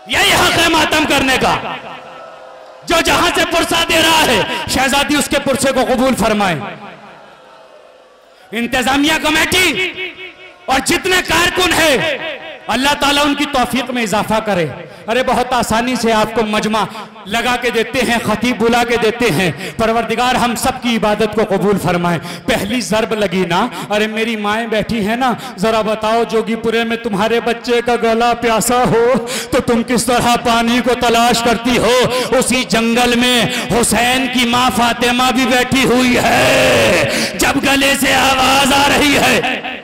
यही हक है मातम करने का। जो जहां से पुरसा दे रहा है, शहजादी उसके पुरसे को कबूल फरमाए। इंतजामिया कमेटी और जितने कारकुन है, अल्लाह ताला उनकी तौफीक में इजाफा करे। अरे बहुत आसानी से आपको मजमा लगा के देते हैं, खतीब बुला के देते हैं। परवरदिगार हम सब की इबादत को कबूल फरमाए। पहली ज़रब लगी ना, अरे मेरी माएँ बैठी है ना, जरा बताओ जोगीपुरे में तुम्हारे बच्चे का गला प्यासा हो तो तुम किस तरह पानी को तलाश करती हो? उसी जंगल में हुसैन की माँ फातिमा भी बैठी हुई है। जब गले से आवाज आ रही है,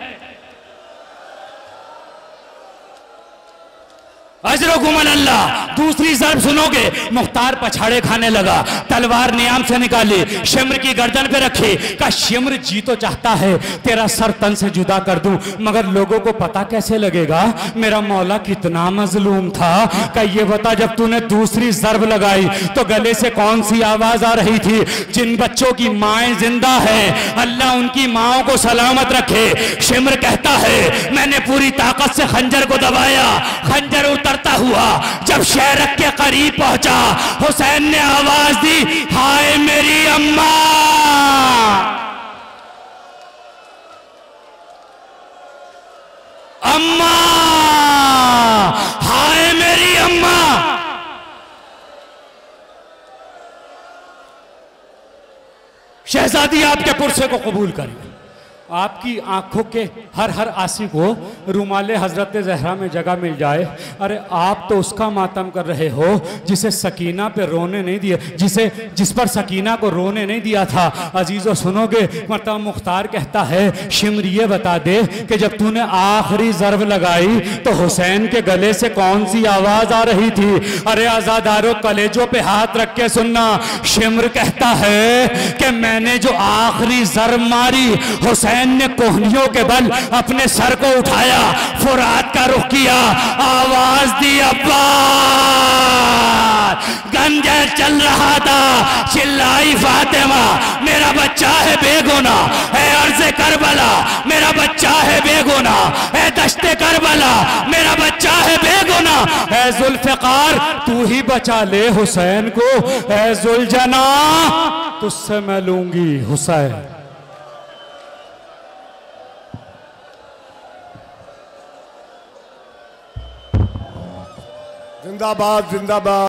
अजरकुमुल अल्लाह। दूसरी ज़रब सुनोगे, मुख्तार पछाड़े खाने लगा, तलवार नियाम से निकाली, शिम्र की गर्दन पे रखी। का शिम्र जी तो चाहता है तेरा सर तन से जुदा कर दूं, मगर लोगों को पता कैसे लगेगा मेरा मौला कितना मजलूम था। का ये बता, जब तूने दूसरी ज़रब लगाई तो गले से कौन सी आवाज आ रही थी? जिन बच्चों की माएँ जिंदा है, अल्लाह उनकी माओं को सलामत रखे। शिम्र कहता है, मैंने पूरी ताकत से खंजर को दबाया, खंजर उतरता हुआ जब शहरक के करीब पहुंचा, हुसैन ने आवाज दी, हाय मेरी अम्मा। अम्मा, हाय मेरी अम्मा। शहजादी आपके पुरसे को कबूल करें। आपकी आंखों के हर हर आंसू को रुमाले हजरत जहरा में जगह मिल जाए। अरे आप तो उसका मातम कर रहे हो जिसे सकीना पे रोने नहीं दिया, जिस पर सकीना को रोने नहीं दिया था। अजीजों सुनोगे, मर्तबा मुख्तार कहता है शिम्र ये बता दे कि जब तूने आखिरी ज़र्ब लगाई तो हुसैन के गले से कौन सी आवाज आ रही थी? अरे आजादारों कलेजों पे हाथ रख के सुनना, शिम्र कहता है कि मैंने जो आखिरी ज़र्ब मारी, हुसैन ने कोहनियों के बल अपने सर को उठाया, फुरात का रुख किया, आवाज दी अब्बास। गंजर चल रहा था, चिल्लाई फातिमा मेरा बच्चा है बेगुनाह, है अर्ज़े करबला मेरा बच्चा है बेगुनाह, है दश्ते करबला मेरा बच्चा है बेगुनाह, है जुल्फ़िकार तू ही बचा ले हुसैन को, है जुल्जना तुझसे मैं लूंगी हुसैन। जिंदाबाद जिंदाबाद।